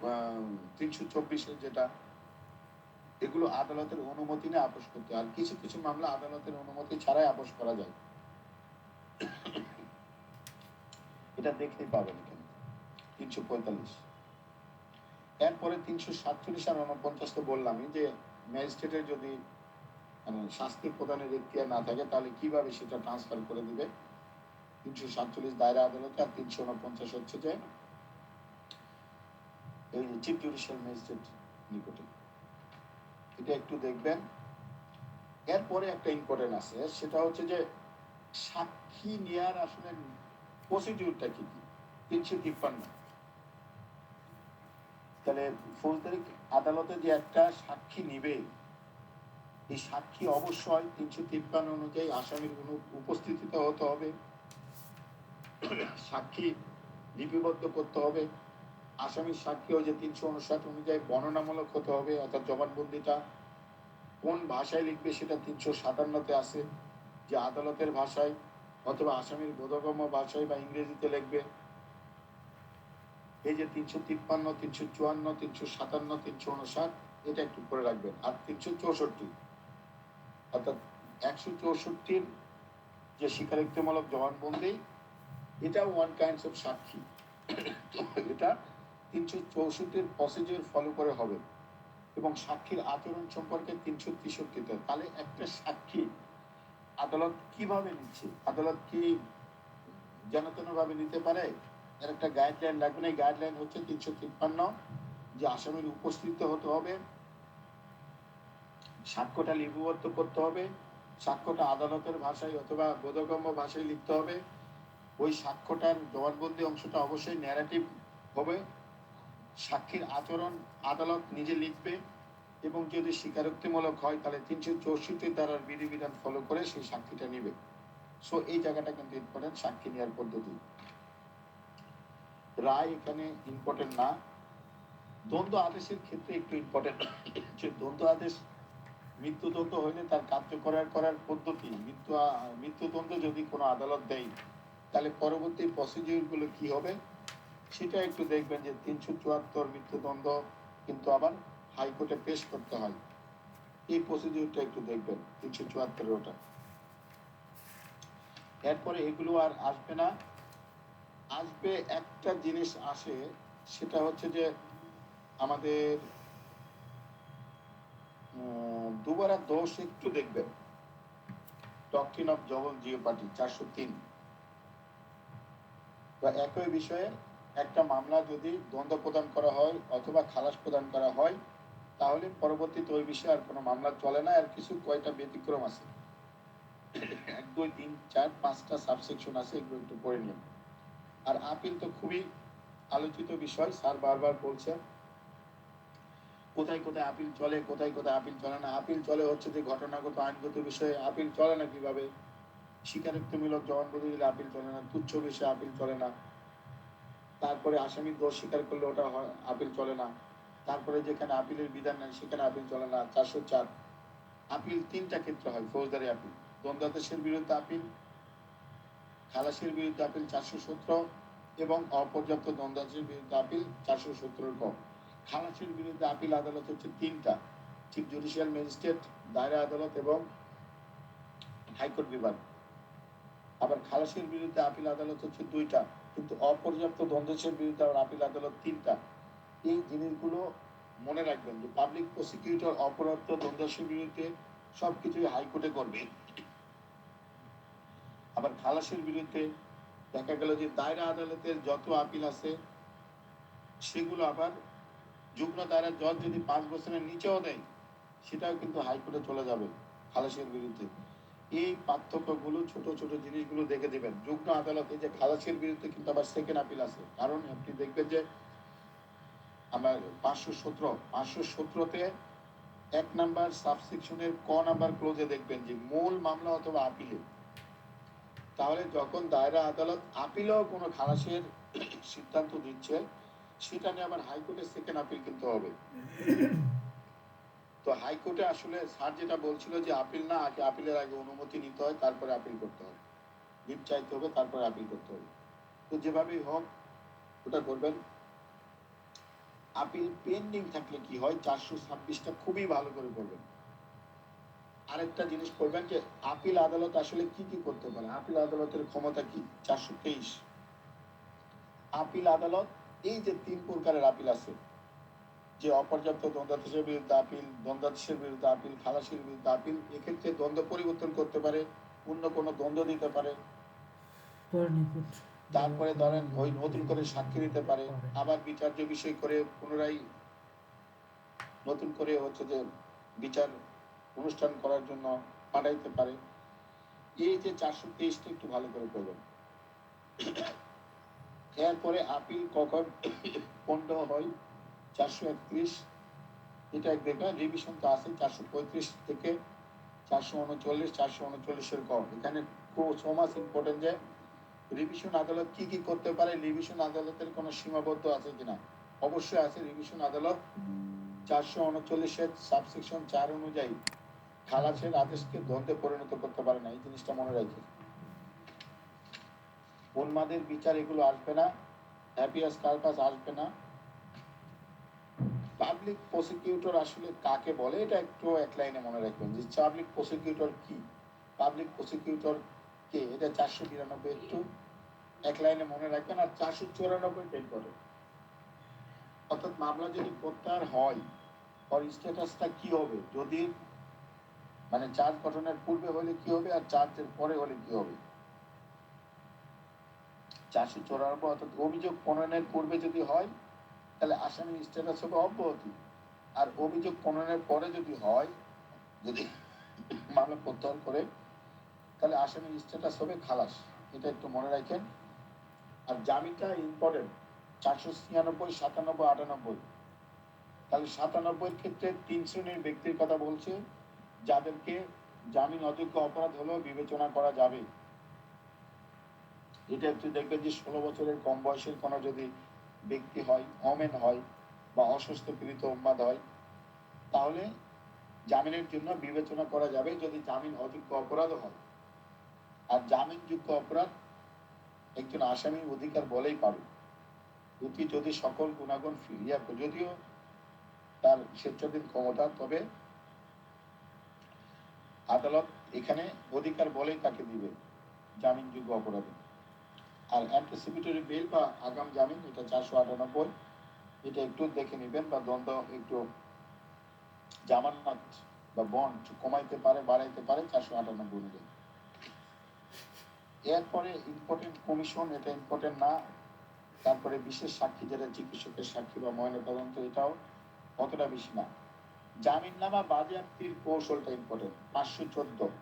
324-এর যেটা, এগুলো আদালতের অনুমতি নিয়ে আপোষ করতে হয়। আর কিছু কিছু মামলা আদালতের অনুমতি ছাড়াই আপোষ করা যায়, এটা দেখতেই পাবেন এখানে 345। এরপরে 347 আর 49 তো বললামই যে ম্যাজিস্ট্রেটের যদি মানে শাস্তি প্রদানের এখতিয়ার না থাকে তাহলে কিভাবে সেটা ট্রান্সফার করে দিবে। 347 দায়রা আদালতে, আর 349 হচ্ছে যে এই চিফ জুডিশিয়াল ম্যাজিস্ট্রেট নিকটে। এটা একটু দেখবেন। এরপরে একটা ইম্পর্টেন্ট আছে, সেটা হচ্ছে যে সাক্ষী নেওয়ার আসলে প্রসিডিউরটা কি কি। 353, তাহলে ফৌজদারি আদালতে যে একটা সাক্ষী নিবে, এই সাক্ষী অবশ্যই 353 অনুযায়ী আসামির কোনো উপস্থিতিতে হতে হবে, সাক্ষী লিপিবদ্ধ করতে হবে, আসামির সাক্ষী ওই যে 359 অনুযায়ী বর্ণনামূলক হতে হবে, অর্থাৎ জবানবন্দিটা কোন ভাষায় লিখবে সেটা 357-তে আছে, যে আদালতের ভাষায় অথবা আসামির বোধগম্য ভাষায় বা ইংরেজিতে লিখবে। এই যে 353, 354, 357, 359 এটা একটু করে রাখবেন। আর 364 অর্থাৎ 164 যে স্বীকারোক্তিমূলক জবানবন্দি, এটা ওয়ান কাইন্ডস অফ সাক্ষী। এটা 364 প্রসিডিউর ফলো করে হবে। এবং সাক্ষীর আচরণ সম্পর্কে 363-তে, তাহলে একটা সাক্ষী আদালত কিভাবে নিচ্ছে, আদালত কি যেন তেন ভাবে নিতে পারে, এর একটা গাইডলাইন লাগবে। না, গাইডলাইন হচ্ছে 353, যে আসামির উপস্থিত হতে হবে, সাক্ষ্যটা লিপিবদ্ধ করতে হবে, সাক্ষ্যটা আদালতের ভাষায় অথবা বোধগম্য ভাষায় লিখতে হবে, ওই সাক্ষ্যটার জবানবন্দি অংশটা অবশ্যই ন্যারেটিভ হবে, সাক্ষীর আচরণ আদালত নিজে লিখবে, এবং যদি স্বীকারোক্তিমূলক হয় তাহলে 364 ধারার বিধিবিধান ফলো করে সেই সাক্ষীটা নিবে। সো এই জায়গাটা কিন্তু ইম্পর্টেন্ট, সাক্ষী নেওয়ার পদ্ধতি। রায় এখানে ইম্পর্টেন্ট না, দ্বন্দ্ব আদেশের ক্ষেত্রে একটু ইম্পর্টেন্ট। যে দ্বন্দ্ব আদেশ মৃত্যুদণ্ড হইলে তার কার্যকর পদ্ধতি, মৃত্যুদণ্ড যদি কোনো আদালত দেয় তাহলে পরবর্তী প্রসিডিউর গুলো কি হবে সেটা একটু দেখবেন। যে 374 মৃত্যুদণ্ড কিন্তু আবার হাইকোর্টে পেশ করতে হয়, এই প্রসিডিউরটা একটু দেখবেন 374 ওটা। এরপরে এগুলো আর আসবে না, আসবে একটা জিনিস আসে, সেটা হচ্ছে যে আমাদের দুবারা দোষ একটু দেখবেন, ডক্ট্রিন অফ জবল জিওপার্টি 403। বা একই বিষয়ে একটা মামলা যদি দ্বন্দ্ব প্রদান করা হয় অথবা খালাস প্রদান করা হয় তাহলে পরবর্তীতে ওই বিষয়ে আর কোনো মামলা চলে না। আর কিছু কয়টা ব্যতিক্রম আছে, 1, 2, 3, 4, 5টা সাবসেকশন আছে, এগুলো একটু পড়ে নিন। আর আপিল তো খুবই আলোচিত বিষয়, স্যার বারবার বলছেন কোথায় কোথায় আপিল চলে, কোথায় কোথায় আপিল চলে না। আপিল চলে হচ্ছে যে ঘটনাগত আইনগত বিষয়ে, আপিল চলে না কিভাবে, স্বীকারোক্তিমূলক জবানবন্দি দিলে আপিল চলে না, তুচ্ছ বিষয়ে আপিল চলে না, তারপরে আসামির দোষ স্বীকার করলে ওটা আপিল চলে না, তারপরে যেখানে আপিলের বিধান নাই সেখানে আপিল চলে না। 404 আপিল 3টা ক্ষেত্রে হয়, ফৌজদারি আপিল, দ্বন্দ্বাদেশের বিরুদ্ধে আপিল, খালাসের বিরুদ্ধে আপিল 417, এবং অপর্যাপ্ত দ্বন্দ্বাদেশের বিরুদ্ধে আপিল 417 ক। খালাসের বিরুদ্ধে আপিল আদালত হচ্ছে 3টা, চিফ জুডিশিয়াল ম্যাজিস্ট্রেট, দায়রা আদালত এবং হাইকোর্ট বিভাগ। আবার খালাসের বিরুদ্ধে আপিল আদালত হচ্ছে 2টা, কিন্তু অপর্যাপ্ত দ্বন্দ্বের বিরুদ্ধে আবার আপিল আদালত 3টা। এই জিনিসগুলো মনে রাখবেন যে পাবলিক প্রসিকিউটর অপরাধ দ্বন্দ্বের বিরুদ্ধে সবকিছুই হাইকোর্টে করবে। আবার খালাসের বিরুদ্ধে দেখা গেল যে দায়রা আদালতের যত আপিল আছে সেগুলো আবার যুগ্ম দায়রা জজ যদি 5 বছরের নিচেও দেয় সেটাও কিন্তু হাইকোর্টে চলে যাবে খালাসের বিরুদ্ধে। এই পার্থক্যগুলো, ছোট ছোট জিনিসগুলো দেখে দেবেন। যুগ্ম আদালতে যে খালাসের বিরুদ্ধে কিন্তু আবার সেকেন্ড আপিল আছে, কারণ আপনি দেখবেন যে আমার 517তে 1 নাম্বার সাবসেকশনের ক নাম্বার ক্লোজে দেখবেন যে মূল মামলা অথবা আপিলে, তাহলে যখন দায়রা আদালত আপিলেও কোনো খালাসের সিদ্ধান্ত দিচ্ছে সেটা নিয়ে আবার হাইকোর্টে সেকেন্ড আপিল কিন্তু হবে। তো হাইকোর্টে আসলে স্যার যেটা বলছিল যে আপিল না, আগে আপিলের আগে অনুমতি নিতে হয়, তারপরে আপিল করতে হবে, লিভ চাইতে হবে, তারপরে আপিল করতে হবে। তো যেভাবেই হোক ওটা করবেন। আপিল পেন্ডিং থাকলে কি হয়, 426টা খুবই ভালো করে করবেন। আরেকটা জিনিস করবেন যে আপিল আদালত আসলে কি কি করতে পারে, আপিল আদালতের ক্ষমতা কি। 423 আপিল আদালত, এই যে 3 প্রকারের আপিল আছে, যে অপর্যাপ্ত দ্বন্দ্বাদেশের বিরুদ্ধে আপিল, দ্বন্দ্বাদেশের বিরুদ্ধে আপিল, খালাসির বিরুদ্ধে আপিল, এক্ষেত্রে দ্বন্দ্ব পরিবর্তন করতে পারে, অন্য কোনো দ্বন্দ্ব দিতে পারে, তারপরে ধরেন ওই নতুন করে সাক্ষী দিতে পারে, আবার বিচার্য বিষয় করে পুনরায় নতুন করে হচ্ছে যে বিচার অনুষ্ঠান করার জন্য পাঠাইতে পারে। এই যে 423টা একটু ভালো করে করবেন। এরপরে আপিল কখন পণ্ড হয়, 431, এটা দেখবেন রিভিশন তো আছে 435 থেকে 439, 439-এর কম। এখানে খুব সমাজ ইম্পর্টেন্ট যে রিভিশন আদালত কি কি করতে পারে, রিভিশন আদালতের কোনো সীমাবদ্ধ আছে কিনা। অবশ্যই আছে, রিভিশন আদালত 439-এর সাবসেকশন 4 অনুযায়ী খালাসের আদেশকে দ্বন্দ্বে পরিণত করতে পারে না, এই জিনিসটা মনে রাখি। উন্মাদের বিচার এগুলো আসবে না, হ্যাপিয়াস কার্পাস আসবে না। পাবলিক প্রসিকিউটর আসলে কাকে বলে এটা একটু এক লাইনে মনে রাখবেন যে পাবলিক প্রসিকিউটর কি, পাবলিক প্রসিকিউটর কে, এটা 492 একটু এক লাইনে মনে রাখবেন। আর 494 টেন করে, অর্থাৎ মামলা যদি প্রত্যাহার হয় ওর স্ট্যাটাসটা কি হবে, যদি মানে চার্জ গঠনের পূর্বে হলে কি হবে আর চার্জের পরে হলে কি হবে। 494 অর্থাৎ অভিযোগ প্রণয়নের পূর্বে যদি হয় তাহলে আসামির স্ট্যাটাস হবে অব্যাহতি, আর অভিযোগ প্রণয়নের পরে যদি হয়, যদি মামলা প্রত্যাহার করে, তাহলে আসামির স্ট্যাটাস হবে খালাস, এটা একটু মনে রাখেন। আর জামিনটা ইম্পর্টেন্ট, 496, 97, 98। তাহলে 97-এর ক্ষেত্রে 3 শ্রেণীর ব্যক্তির কথা বলছে যাদেরকে জামিন অযোগ্য অপরাধ হলেও বিবেচনা করা যাবে। এটা একটু দেখবেন যে 16 বছরের কম বয়সের কোনো যদি ব্যক্তি হয়, অমেন হয় বা অসুস্থ পীড়িত উন্মাদ হয়, তাহলে জামিনের জন্য বিবেচনা করা যাবে যদি জামিন অযোগ্য অপরাধ হয়। আর জামিনযোগ্য অপরাধ একজন আসামির অধিকার বলেই পাবে যদি সকল গুণাগুণ ফিরিয়া, যদিও তার স্বেচ্ছাধীন ক্ষমতা, তবে আদালত এখানে অধিকার বলেই তাকে দিবে জামিনযোগ্য অপরাধে। আর অ্যান্টিসিপেটরি বেল বা আগাম জামিন, এটা 498, এটা একটু দেখে নেবেন, বা দ্বন্দ্ব একটু জামানত বা বন্ড কমাইতে পারে বাড়াইতে পারে 498 অনুযায়ী। এরপরে ইম্পর্টেন্ট কমিশন, এটা ইম্পর্টেন্ট না। তারপরে বিশেষ সাক্ষী, যেটা চিকিৎসকের সাক্ষী বা ময়নাতদন্ত, এটাও অতটা বেশি না। জামিননামা বাজেয়াপ্তির কৌশলটা ইম্পর্টেন্ট, 514।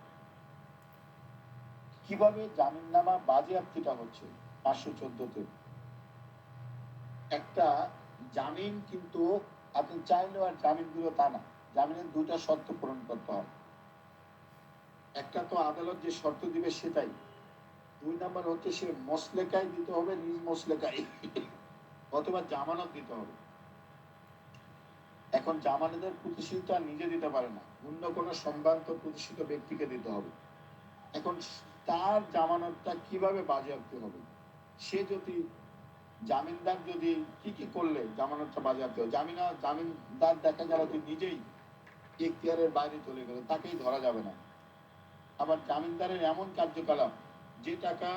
কিভাবে জামিননামা বাজেয়াপ্তিটা হচ্ছে 514-তে। একটা জামিন কিন্তু আপনি চাইলেও আর জামিন দিল তা না, জামিনের 2টা শর্ত পূরণ করতে হবে। একটা তো আদালত যে শর্ত দিবে সেটাই, 2 নম্বর হচ্ছে সে মসলেকায় দিতে হবে, নিজ মসলেকায়, অথবা জামানত দিতে হবে। এখন জামানতের প্রতিশ্রুতি তো আর নিজে দিতে পারে না, অন্য কোনো সম্ভ্রান্ত প্রতিষ্ঠিত ব্যক্তিকে দিতে হবে। এখন তার জামানতটা কিভাবে বাজেয়াপ্তি হবে, সে যদি জামিনদার যদি কি কি করলে জামানতটা বাজেয়াপ্তি হবে। জামিনদার দেখা গেল যে নিজেই এখতিয়ারের বাইরে চলে গেল, তাকেই ধরা যাবে না। আবার জামিনদারের এমন কার্যকলাপ, যে টাকা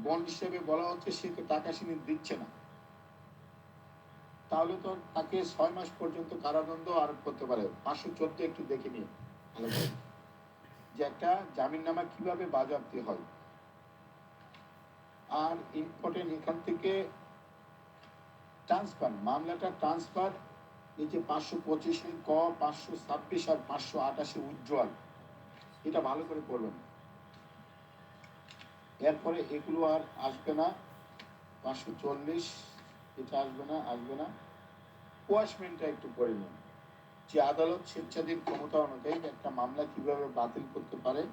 বন্ড হিসেবে বলা হচ্ছে সে তো টাকা সে দিচ্ছে না, তাহলে তো তাকে 6 মাস পর্যন্ত কারাদণ্ড আরোপ করতে পারে। 514 একটু দেখে নিয়ে ভালো করে যে একটা জামিননামা কিভাবে বাজেয়াপ্তি হয়। আর ইম্পর্টেন্ট এখান থেকে ট্রান্সফার, মামলাটা ট্রান্সফার, এই যে 525-এর ক, 526 আর 528 উজ্জ্বল, এটা ভালো করে করবেন। এরপরে এগুলো আর আসবে না, 540 এটা আসবে না। কোয়াশমেন্টটা একটু করে নিন, যে আদালত স্বেচ্ছাধীন ক্ষমতা অনুযায়ী একটা মামলা কিভাবে বাতিল করতে পারে,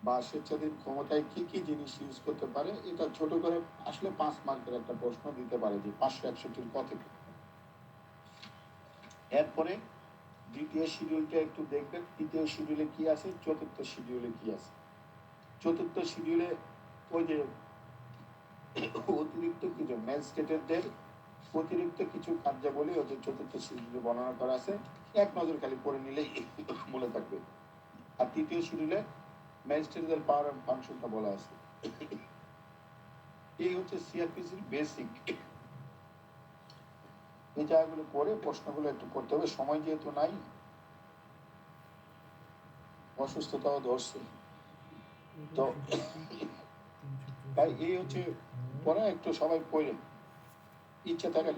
বা স্বেচ্ছাধীন ক্ষমতায় কি কি জিনিস ইউজ করতে পারে। এটা ছোট করে আসলে 5 মার্কের একটা প্রশ্ন দিতে পারে যে 561-র ক থেকে। এরপরে দ্বিতীয় শিডিউলটা একটু দেখবেন, তৃতীয় শিডিউলে কি আছে, চতুর্থ শিডিউলে কি আছে। চতুর্থ শিডিউলে ওই যে অতিরিক্ত কিছু ম্যাজিস্ট্রেটদের অতিরিক্ত কিছু কার্যাবলী ওদের চতুর্থ শিডিউলে বর্ণনা করা আছে, এক নজর খালি পড়ে নিলেই মনে থাকবে। আর তৃতীয় শিডিউলে ম্যাজিস্ট্রেটদের পাওয়ার এন্ড ফাংশনটা বলা আছে। এই হচ্ছে সিআরপিসির বেসিক। এই জায়গাগুলো পড়ে প্রশ্নগুলো একটু করতে হবে, সময় যেহেতু নাই, অসুস্থতাও ধরছে, তো ভাই এই হচ্ছে পরে একটু সবাই পড়ে ইচ্ছা থাকলে